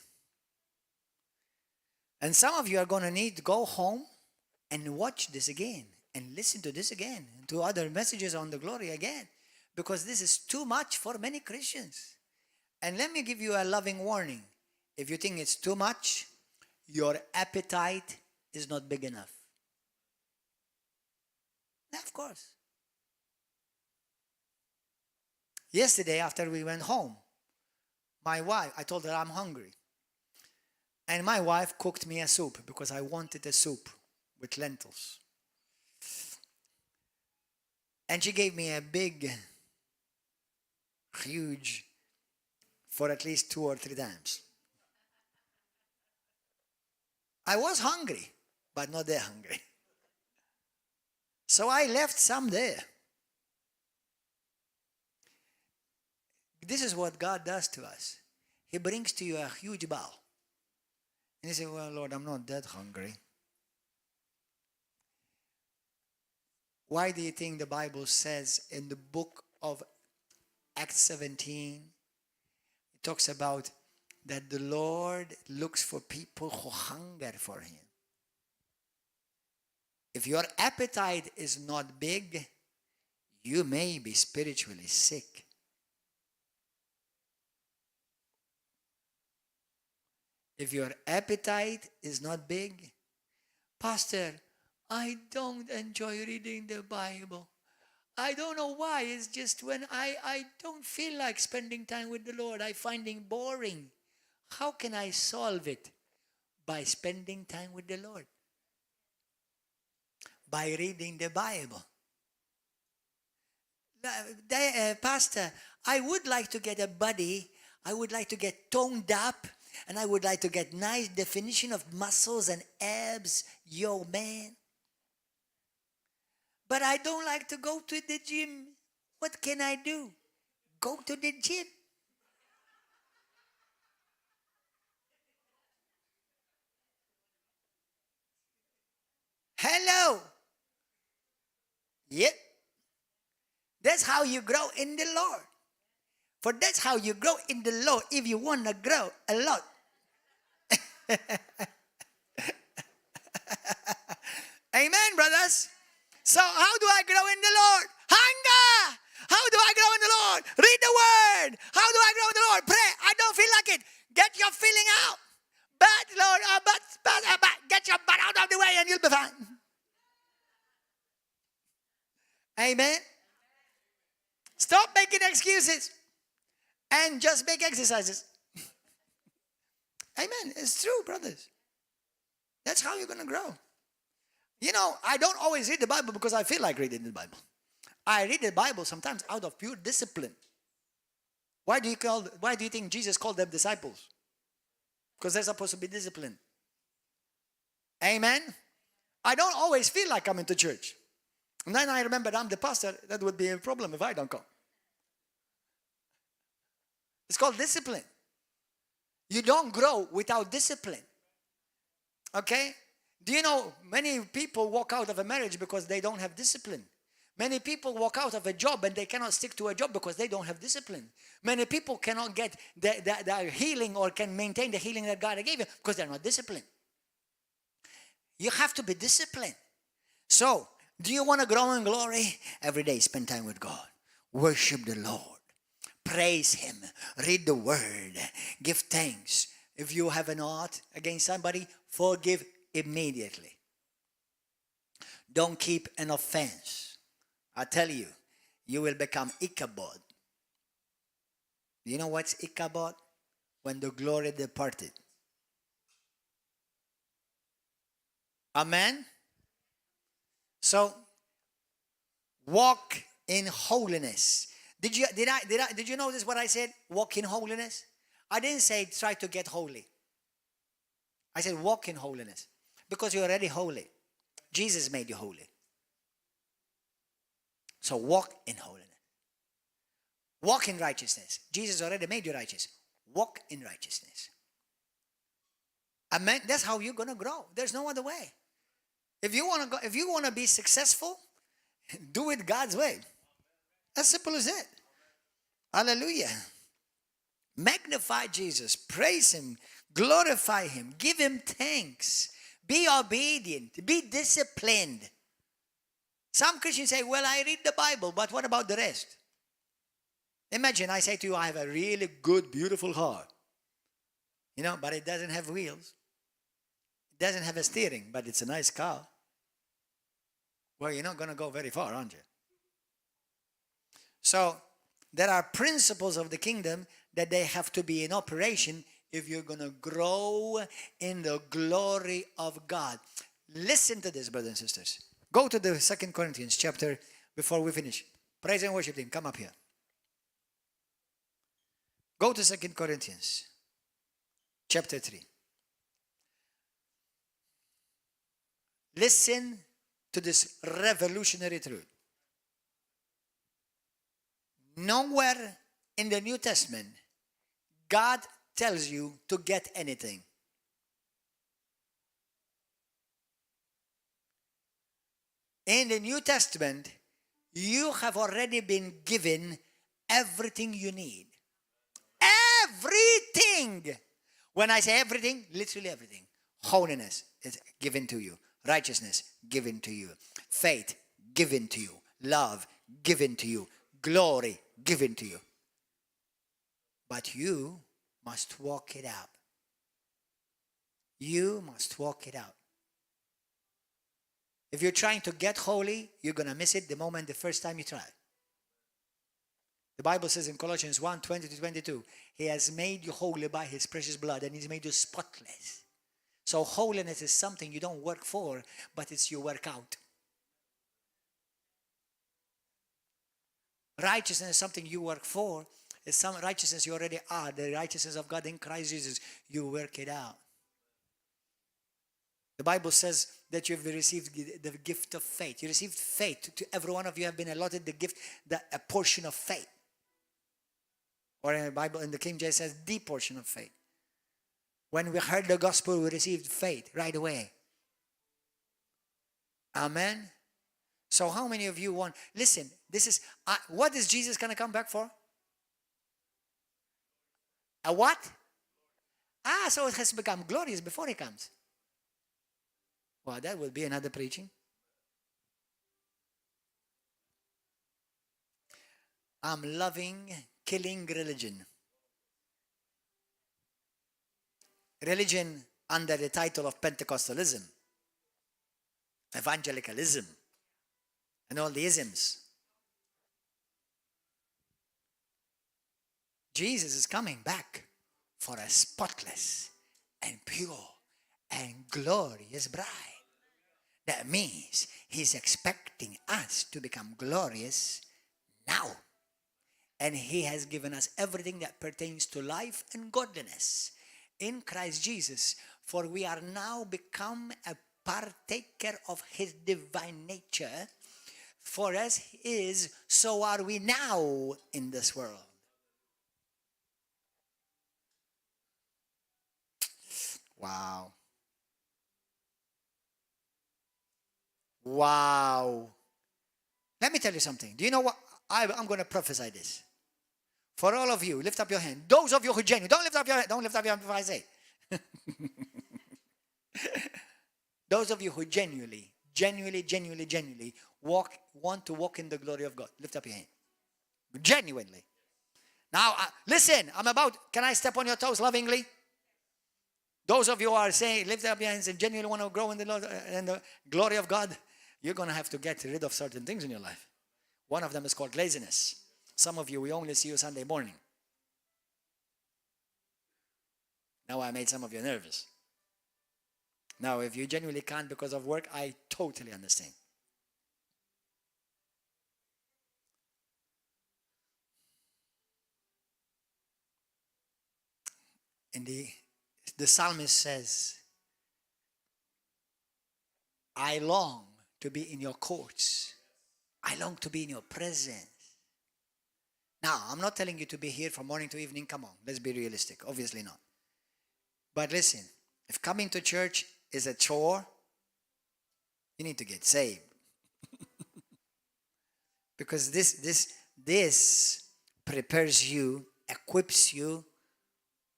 And some of you are going to need to go home and watch this again and listen to this again, to other messages on the glory again, because this is too much for many Christians. And let me give you a loving warning. If you think it's too much, your appetite is not big enough. Of course. Yesterday, after we went home, my wife, I told her I'm hungry. And my wife cooked me a soup because I wanted a soup with lentils. And she gave me a big, huge, for at least 2 or 3 times. I was hungry, but not that hungry. So I left some there. This is what God does to us. He brings to you a huge bowl. And you say, well, Lord, I'm not that hungry. Why do you think the Bible says in the book of Acts 17, it talks about that the Lord looks for people who hunger for Him? If your appetite is not big, you may be spiritually sick. If your appetite is not big, Pastor, I don't enjoy reading the Bible. I don't know why. It's just when I don't feel like spending time with the Lord, I find it boring. How can I solve it? By spending time with the Lord. By reading the Bible. Pastor, I would like to get a body. I would like to get toned up. And I would like to get nice definition of muscles and abs. Yo, man. But I don't like to go to the gym. What can I do? Go to the gym. Hello. Yep. That's how you grow in the Lord. For that's how you grow in the Lord if you want to grow a lot. Amen, brothers. So how do I grow in the Lord? Hunger. How do I grow in the Lord? Read the word. How do I grow in the Lord? Pray. I don't feel like it. Get your feeling out. But Lord, get your butt out of the way and you'll be fine. Amen. Stop making excuses and just make exercises. Amen. It's true, brothers. That's how you're going to grow. You know, I don't always read the Bible because I feel like reading the Bible. I read the Bible sometimes out of pure discipline. Why do you think Jesus called them disciples? Because they're supposed to be disciplined. Amen. I don't always feel like coming to church. And then I remember I'm the pastor. That would be a problem if I don't come. It's called discipline. You don't grow without discipline. Okay? Do you know many people walk out of a marriage because they don't have discipline? Many people walk out of a job and they cannot stick to a job because they don't have discipline. Many people cannot get their healing or can maintain the healing that God gave you because they're not disciplined. You have to be disciplined. So, do you want to grow in glory? Every day spend time with God. Worship the Lord. Praise Him. Read the Word. Give thanks. If you have an ought against somebody, forgive immediately. Don't keep an offense. I tell you, you will become Ichabod. Do you know what's Ichabod? When the glory departed. Amen? So, walk in holiness. Did you notice what I said? Walk in holiness. I didn't say try to get holy. I said walk in holiness. Because you're already holy. Jesus made you holy. So walk in holiness. Walk in righteousness. Jesus already made you righteous. Walk in righteousness. Amen. That's how you're going to grow. There's no other way. If you want to be successful, do it God's way. As simple as that. Hallelujah. Magnify Jesus. Praise him. Glorify him. Give him thanks. Be obedient. Be disciplined. Some Christians say, well, I read the Bible, but what about the rest? Imagine I say to you, I have a really good, beautiful car. You know, but it doesn't have wheels. It doesn't have a steering, but it's a nice car. Well, you're not going to go very far, aren't you? So, there are principles of the kingdom that they have to be in operation if you're going to grow in the glory of God. Listen to this, brothers and sisters. Go to the 2 Corinthians chapter before we finish. Praise and worship team, come up here. Go to 2 Corinthians chapter 3. Listen to this revolutionary truth. Nowhere in the New Testament, God tells you to get anything. In the New Testament, you have already been given everything you need. Everything! When I say everything, literally everything. Holiness is given to you. Righteousness given to you. Faith given to you. Love given to you. Glory given to you. But you must walk it out. You must walk it out. If you're trying to get holy, you're going to miss it the first time you try. The Bible says in Colossians 1, 20-22, he has made you holy by his precious blood, and he's made you spotless. So holiness is something you don't work for, but it's you work out. Righteousness is something you work for. It's some righteousness you already are. The righteousness of God in Christ Jesus, you work it out. The Bible says that you've received the gift of faith. You received faith. To every one of you have been allotted the gift, a portion of faith. Or in the Bible, in the King James says, the portion of faith. When we heard the gospel, we received faith right away. Amen. So how many of you want, listen, this is, what is Jesus going to come back for? A what? So it has become glorious before he comes. Well, that will be another preaching. I'm loving killing religion. Religion under the title of Pentecostalism, evangelicalism, and all the isms. Jesus is coming back for a spotless and pure and glorious bride. That means he's expecting us to become glorious now. And he has given us everything that pertains to life and godliness in Christ Jesus. For we are now become a partaker of his divine nature. For as he is, so are we now in this world. Wow. Wow. Let me tell you something. Do you know what? I'm going to prophesy this. For all of you, lift up your hand. Those of you who genuinely, don't lift up your hand. Don't lift up your hand before I say. Those of you who genuinely want to walk in the glory of God. Lift up your hand. Genuinely. Now, listen, can I step on your toes lovingly? Those of you who are saying, lift up your hands and genuinely want to grow in the glory of God, you're going to have to get rid of certain things in your life. One of them is called laziness. Some of you, we only see you Sunday morning. Now I made some of you nervous. Now, if you genuinely can't because of work, I totally understand. And the psalmist says, I long to be in your courts. I long to be in your presence. Now, I'm not telling you to be here from morning to evening. Come on, let's be realistic. Obviously not. But listen, if coming to church is a chore, you need to get saved. Because this this prepares you, equips you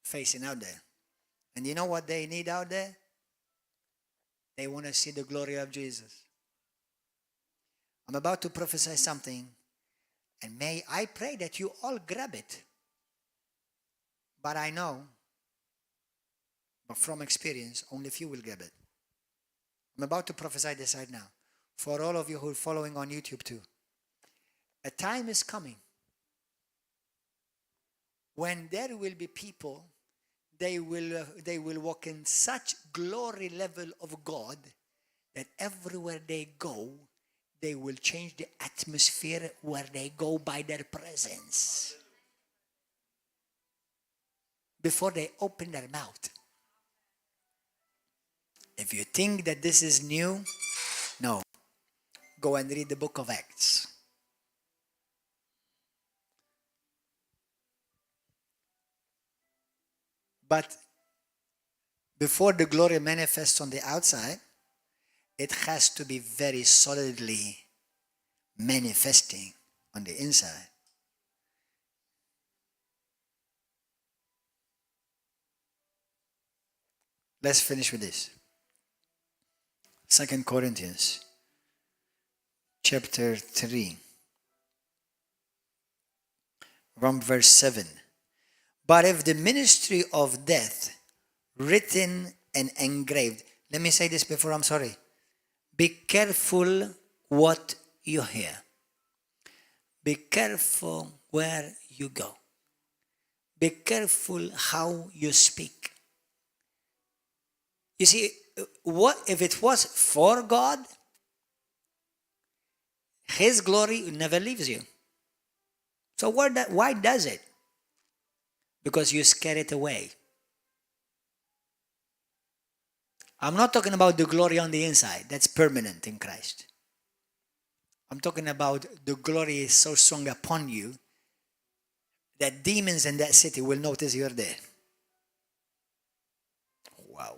facing out there. And you know what they need out there? They want to see the glory of Jesus. I'm about to prophesy something, and may I pray that you all grab it. But I know, but from experience, only few will grab it. I'm about to prophesy this right now. For all of you who are following on YouTube too. A time is coming when there will be people, they will walk in such glory level of God that everywhere they go, they will change the atmosphere where they go by their presence. Before they open their mouth. If you think that this is new, no. Go and read the book of Acts. But before the glory manifests on the outside, it has to be very solidly manifesting on the inside. Let's finish with this. 2 Corinthians chapter 3 from verse 7. But if the ministry of death, written and engraved, let me say this before I'm sorry. Be careful what you hear. Be careful where you go. Be careful how you speak. You see, what if it was for God, His glory never leaves you. So why does it? Because you scare it away. I'm not talking about the glory on the inside. That's permanent in Christ. I'm talking about the glory is so strong upon you that demons in that city will notice you're there. Wow.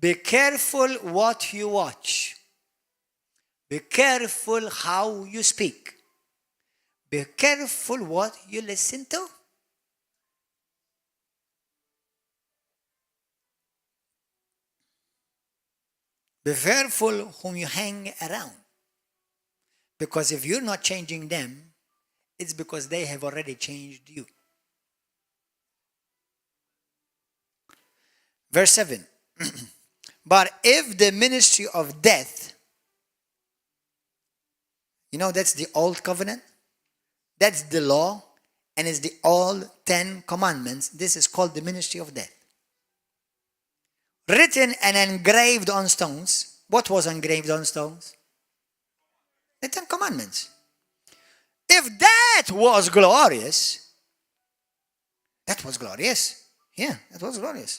Be careful what you watch. Be careful how you speak. Be careful what you listen to. Be careful whom you hang around. Because if you're not changing them, it's because they have already changed you. Verse 7. But if the ministry of death, you know, that's the old covenant. That's the law. And it's the all 10 commandments. This is called the ministry of death. Written and engraved on stones. What was engraved on stones? The 10 commandments. If that was glorious, that was glorious. Yeah, that was glorious.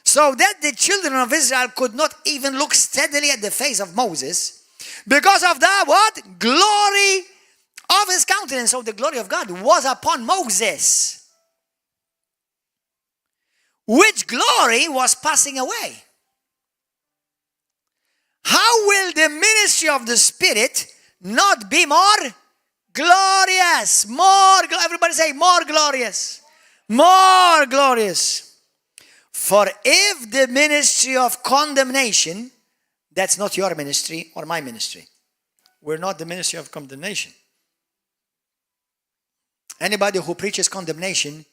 So that the children of Israel could not even look steadily at the face of Moses because of the what? Glory of his countenance. So the glory of God was upon Moses, which glory was passing away. How will the ministry of the Spirit not be more glorious? Everybody say more glorious. More glorious. For if the ministry of condemnation, that's not your ministry or my ministry. We're not the ministry of condemnation. Anybody who preaches condemnation,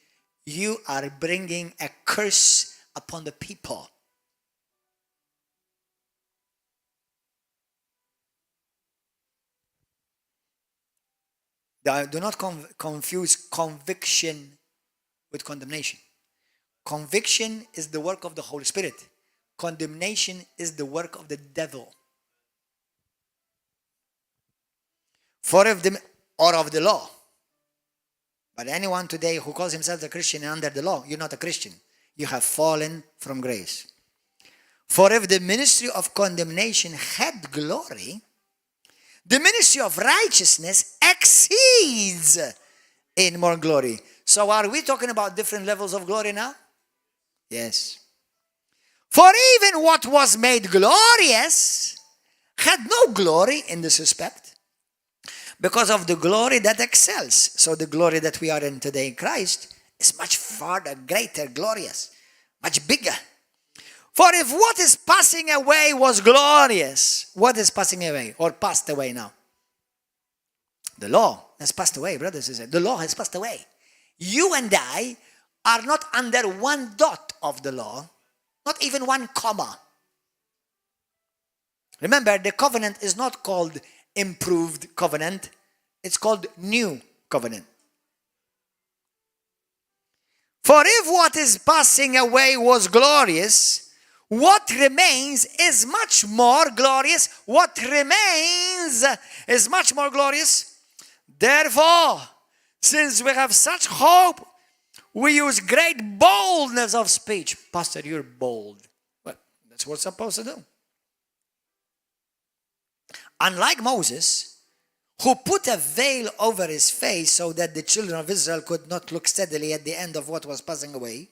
you are bringing a curse upon the people. Do not confuse conviction with condemnation. Conviction is the work of the Holy Spirit. Condemnation is the work of the devil. Or of the law. But anyone today who calls himself a Christian and under the law, you're not a Christian. You have fallen from grace. For if the ministry of condemnation had glory, the ministry of righteousness exceeds in more glory. So are we talking about different levels of glory now? Yes. For even what was made glorious had no glory in this respect, because of the glory that excels. So the glory that we are in today in Christ is much farther, greater, glorious, much bigger. For if what is passing away was glorious, what is passing away or passed away now? The law has passed away, brothers and sisters. The law has passed away. You and I are not under one dot of the law, not even one comma. Remember, the covenant is not called improved covenant. It's called new covenant. For if what is passing away was glorious, what remains is much more glorious. What remains is much more glorious. Therefore, since we have such hope, we use great boldness of speech. Pastor, you're bold. Well, that's what we're supposed to do. Unlike Moses, who put a veil over his face so that the children of Israel could not look steadily at the end of what was passing away,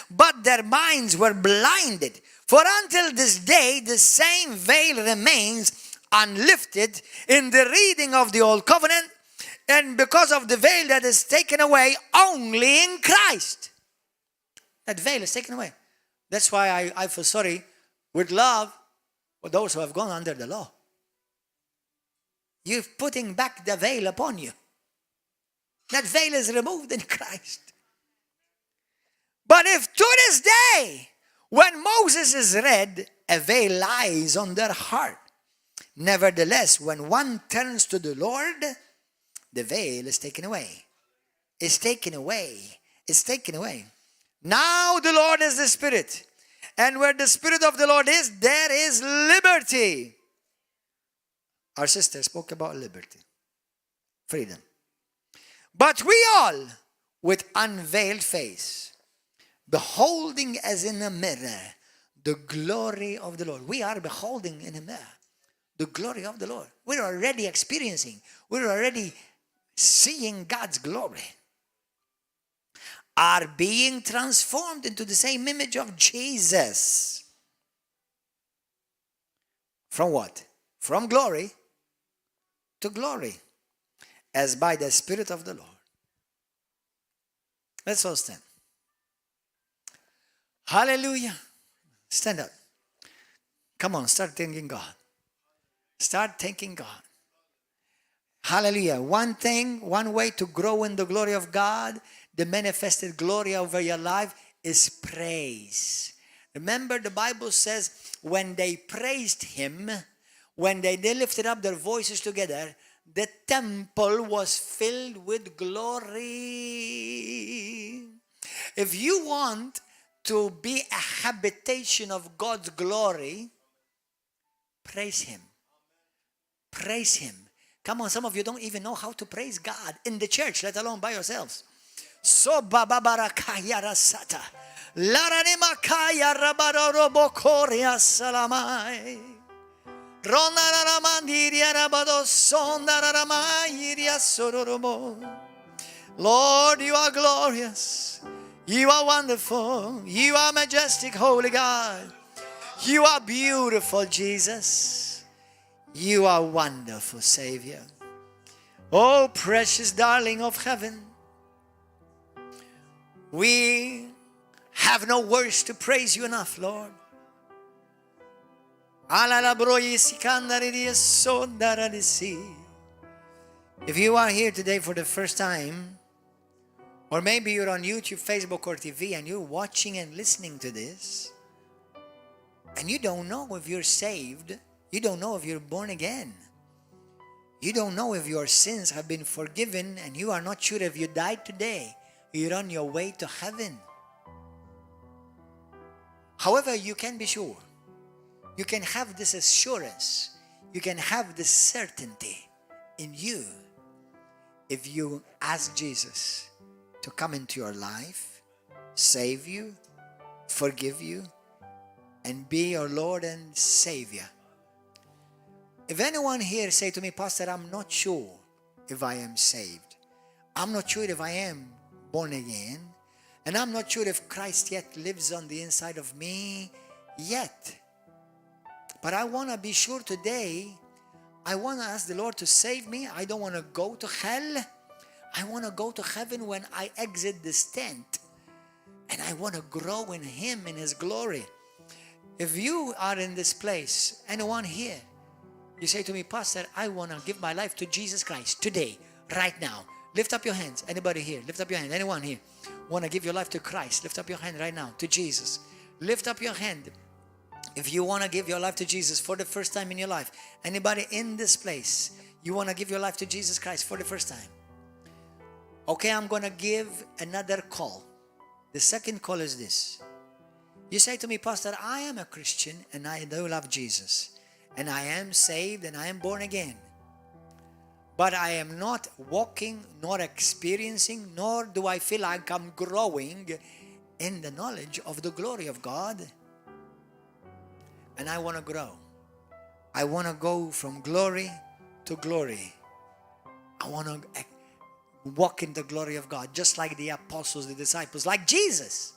but their minds were blinded. For until this day, the same veil remains unlifted in the reading of the Old Covenant, and because of the veil that is taken away only in Christ. That veil is taken away. That's why I feel sorry with love for those who have gone under the law. You're putting back the veil upon you. That veil is removed in Christ. But if to this day, when Moses is read, a veil lies on their heart. Nevertheless, when one turns to the Lord, the veil is taken away. It's taken away. It's taken away. Now the Lord is the Spirit. And where the Spirit of the Lord is, there is liberty. Our sister spoke about liberty. Freedom. But we all, with unveiled face, beholding as in a mirror the glory of the Lord. We are beholding in a mirror the glory of the Lord. We're already experiencing. We're already seeing God's glory. Are being transformed into the same image of Jesus. From what? From glory to glory, as by the Spirit of the Lord. Let's all stand. Hallelujah. Stand up. Come on, start thanking God. Start thanking God. Hallelujah. One thing, one way to grow in the glory of God, the manifested glory over your life, is praise. Remember, the Bible says when they praised Him, when they lifted up their voices together, the temple was filled with glory. If you want to be a habitation of God's glory, praise Him. Praise Him. Come on, some of you don't even know how to praise God in the church, let alone by yourselves. So babarakaya rasata. Laranimakaya rabarorobokoria salamai. Lord, you are glorious. You are wonderful. You are majestic, holy God. You are beautiful, Jesus. You are wonderful, Savior. Oh, precious darling of heaven. We have no words to praise you enough, Lord. If you are here today for the first time, or maybe you're on YouTube, Facebook, or TV, and you're watching and listening to this, and you don't know if you're saved, you don't know if you're born again, you don't know if your sins have been forgiven, and you are not sure if you died today, you're on your way to heaven. However, you can be sure. You can have this assurance. You can have this certainty in you if you ask Jesus to come into your life, save you, forgive you, and be your Lord and Savior. If anyone here say to me, Pastor, I'm not sure if I am saved. I'm not sure if I am born again. And I'm not sure if Christ yet lives on the inside of me. yet. But I want to be sure today, I want to ask the Lord to save me. I don't want to go to hell. I want to go to heaven when I exit this tent. And I want to grow in Him, in His glory. If you are in this place, anyone here, you say to me, Pastor, I want to give my life to Jesus Christ today, right now. Lift up your hands. Anybody here? Lift up your hand. Anyone here want to give your life to Christ? Lift up your hand right now to Jesus. Lift up your hand. If you want to give your life to Jesus for the first time in your life, anybody in this place, you want to give your life to Jesus Christ for the first time? Okay, I'm going to give another call. The second call is this. You say to me, Pastor, I am a Christian and I do love Jesus. And I am saved and I am born again. But I am not walking, nor experiencing, nor do I feel like I'm growing in the knowledge of the glory of God. And I want to grow. I want to go from glory to glory. I want to walk in the glory of God, just like the apostles, the disciples, like Jesus,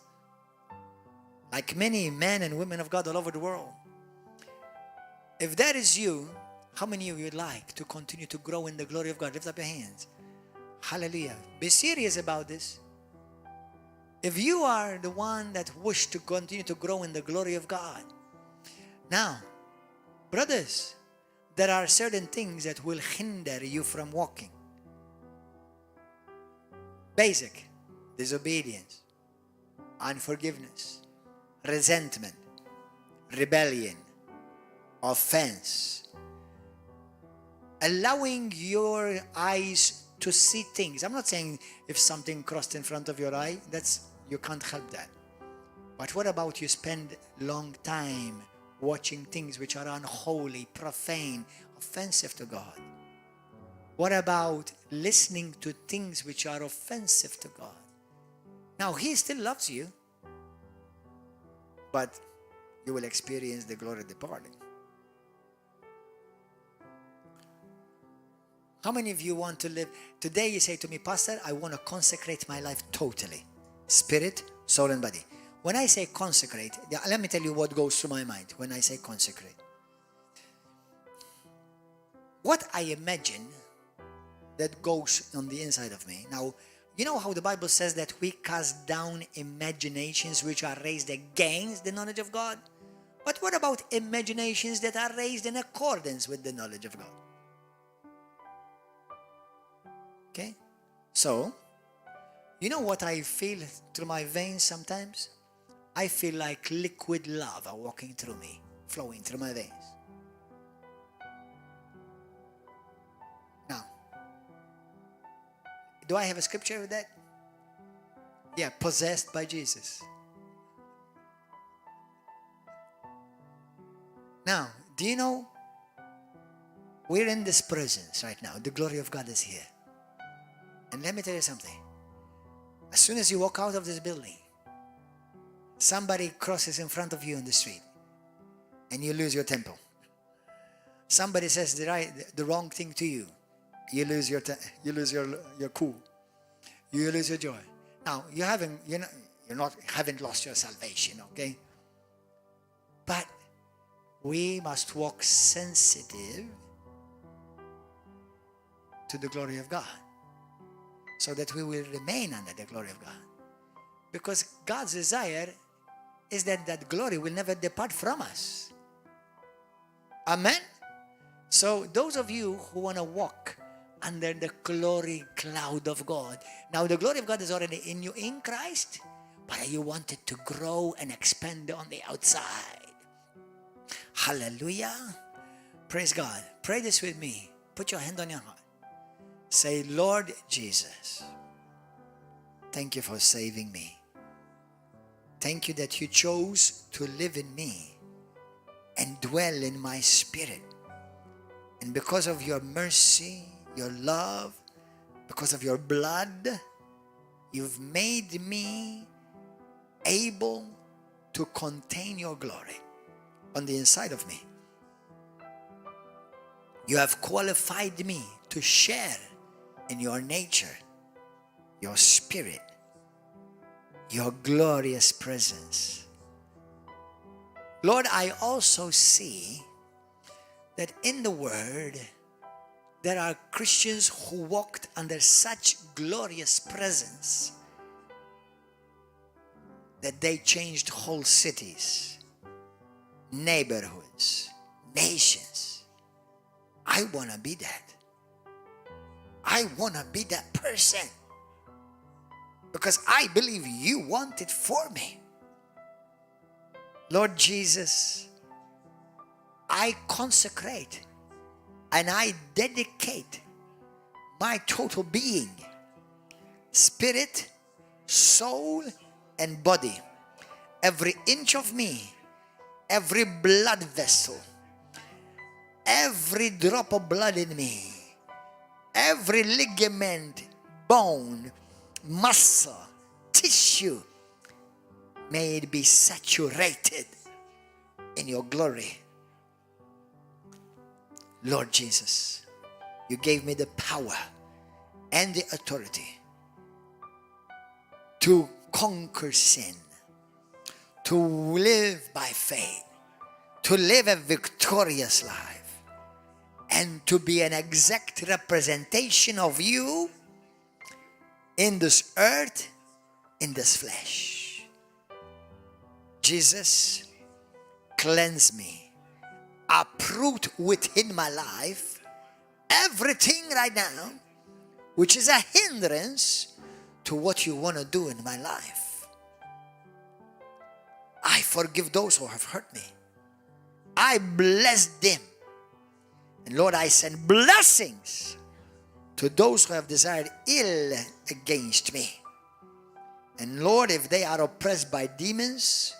like many men and women of God all over the world. If that is you, how many of you would like to continue to grow in the glory of God? Lift up your hands. Hallelujah. Be serious about this. If you are the one that wish to continue to grow in the glory of God, now, brothers, there are certain things that will hinder you from walking. Basic: disobedience, unforgiveness, resentment, rebellion, offense, allowing your eyes to see things. I'm not saying if something crossed in front of your eye, you can't help that. But what about you spend long time watching things which are unholy, profane, offensive to God? What about listening to things which are offensive to God? Now, He still loves you, but you will experience the glory departing. How many of you want to live? Today you say to me, Pastor, I want to consecrate my life totally. Spirit, soul, and body. When I say consecrate, let me tell you what goes through my mind when I say consecrate. What I imagine that goes on the inside of me. Now, you know how the Bible says that we cast down imaginations which are raised against the knowledge of God? But what about imaginations that are raised in accordance with the knowledge of God? Okay? So, you know what I feel through my veins sometimes? I feel like liquid lava walking through me, flowing through my veins. Now, do I have a scripture with that? Yeah, possessed by Jesus. Now, do you know, we're in this presence right now. The glory of God is here. And let me tell you something. As soon as you walk out of this building, somebody crosses in front of you in the street and you lose your temple. Somebody says the wrong thing to you. You lose your cool. You lose your joy. Now, you haven't lost your salvation, okay? But we must walk sensitive to the glory of God, so that we will remain under the glory of God. Because God's desire is that that glory will never depart from us. Amen? So those of you who want to walk under the glory cloud of God. Now the glory of God is already in you in Christ, but you want it to grow and expand on the outside. Hallelujah. Praise God. Pray this with me. Put your hand on your heart. Say, Lord Jesus, thank you for saving me. Thank you that you chose to live in me and dwell in my spirit. And because of your mercy, your love, because of your blood, you've made me able to contain your glory on the inside of me. You have qualified me to share in your nature, your spirit, your glorious presence. Lord, I also see that in the Word, there are Christians who walked under such glorious presence that they changed whole cities, neighborhoods, nations. I want to be that. I want to be that person. Because I believe you want it for me. Lord Jesus, I consecrate and I dedicate my total being, spirit, soul, and body, every inch of me, every blood vessel, every drop of blood in me, every ligament, bone, muscle, tissue, may it be saturated in your glory. Lord Jesus, you gave me the power and the authority to conquer sin, to live by faith, to live a victorious life, and to be an exact representation of you in this earth, in this flesh. Jesus, cleanse me, uproot within my life everything right now which is a hindrance to what you want to do in my life. I forgive those who have hurt me. I bless them. And Lord, I send blessings to those who have desired ill against me. And Lord, if they are oppressed by demons,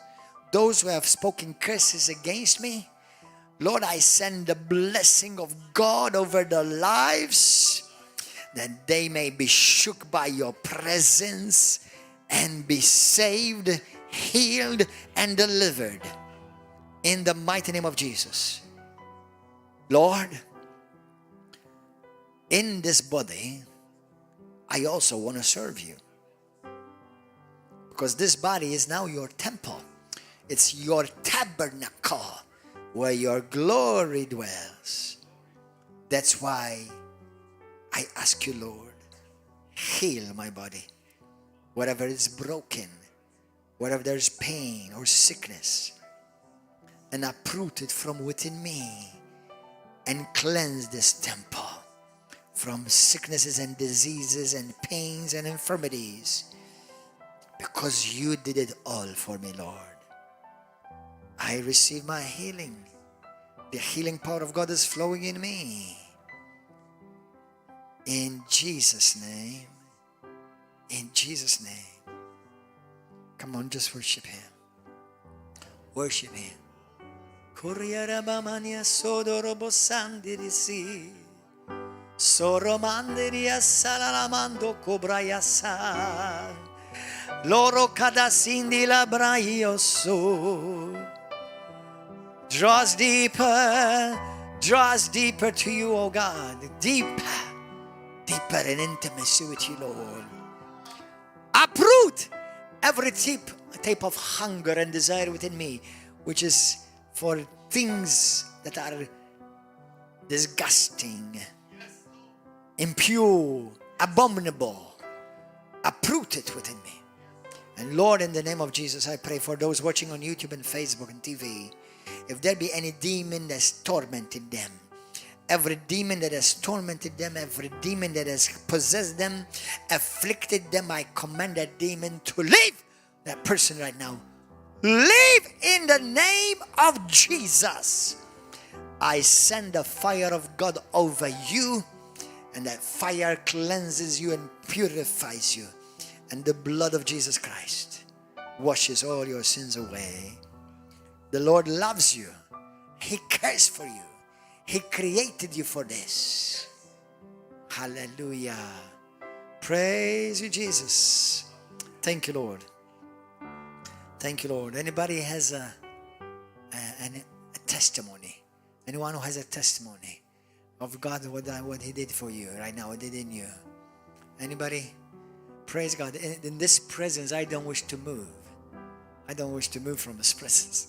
those who have spoken curses against me, Lord, I send the blessing of God over their lives, that they may be shook by your presence and be saved, healed, and delivered. In the mighty name of Jesus. Lord, in this body, I also want to serve you. Because this body is now your temple. It's your tabernacle where your glory dwells. That's why I ask you, Lord, heal my body. Whatever is broken, wherever there's pain or sickness, and uproot it from within me and cleanse this temple from sicknesses and diseases and pains and infirmities, because you did it all for me, Lord. I receive my healing. The healing power of God is flowing in me. In Jesus' name. In Jesus' name. Come on, just worship Him. Worship Him. Kuriarabamania sodorobo sandirisi. Soromandiria salalamando cobrayasa. Loro cadasindi la braioso. Draw us deeper to you, O God. Deeper in intimacy with you, Lord. Uproot every type of hunger and desire within me, which is for things that are disgusting, impure, abominable. Uproot it within me. And Lord, in the name of Jesus, I pray for those watching on YouTube and Facebook and TV, if there be any demon that's tormented them, every demon that has tormented them, every demon that has possessed them, afflicted them, I command that demon to leave that person right now. Leave in the name of Jesus. I send the fire of God over you, and that fire cleanses you and purifies you. And the blood of Jesus Christ washes all your sins away. The Lord loves you. He cares for you. He created you for this. Hallelujah. Praise you, Jesus. Thank you, Lord. Thank you, Lord. Anybody has a testimony? Anyone who has a testimony of God, what He did for you right now, what He did in you? Anybody? Praise God. In this presence, I don't wish to move. I don't wish to move from His presence.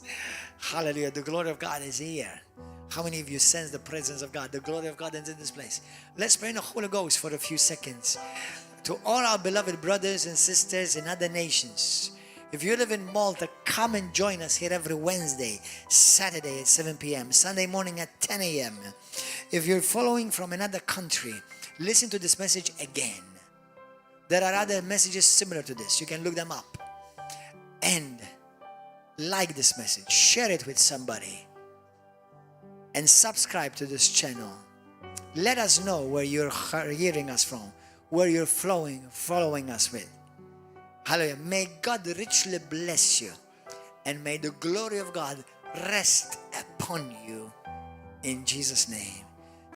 Hallelujah. The glory of God is here. How many of you sense the presence of God? The glory of God is in this place. Let's pray in the Holy Ghost for a few seconds. To all our beloved brothers and sisters in other nations, if you live in Malta, come and join us here every Wednesday, Saturday at 7 p.m., Sunday morning at 10 a.m. If you're following from another country, listen to this message again. There are other messages similar to this. You can look them up. And like this message, share it with somebody, and subscribe to this channel. Let us know where you're hearing us from, where you're following us with. Hallelujah. May God richly bless you, and may the glory of God rest upon you in Jesus' name.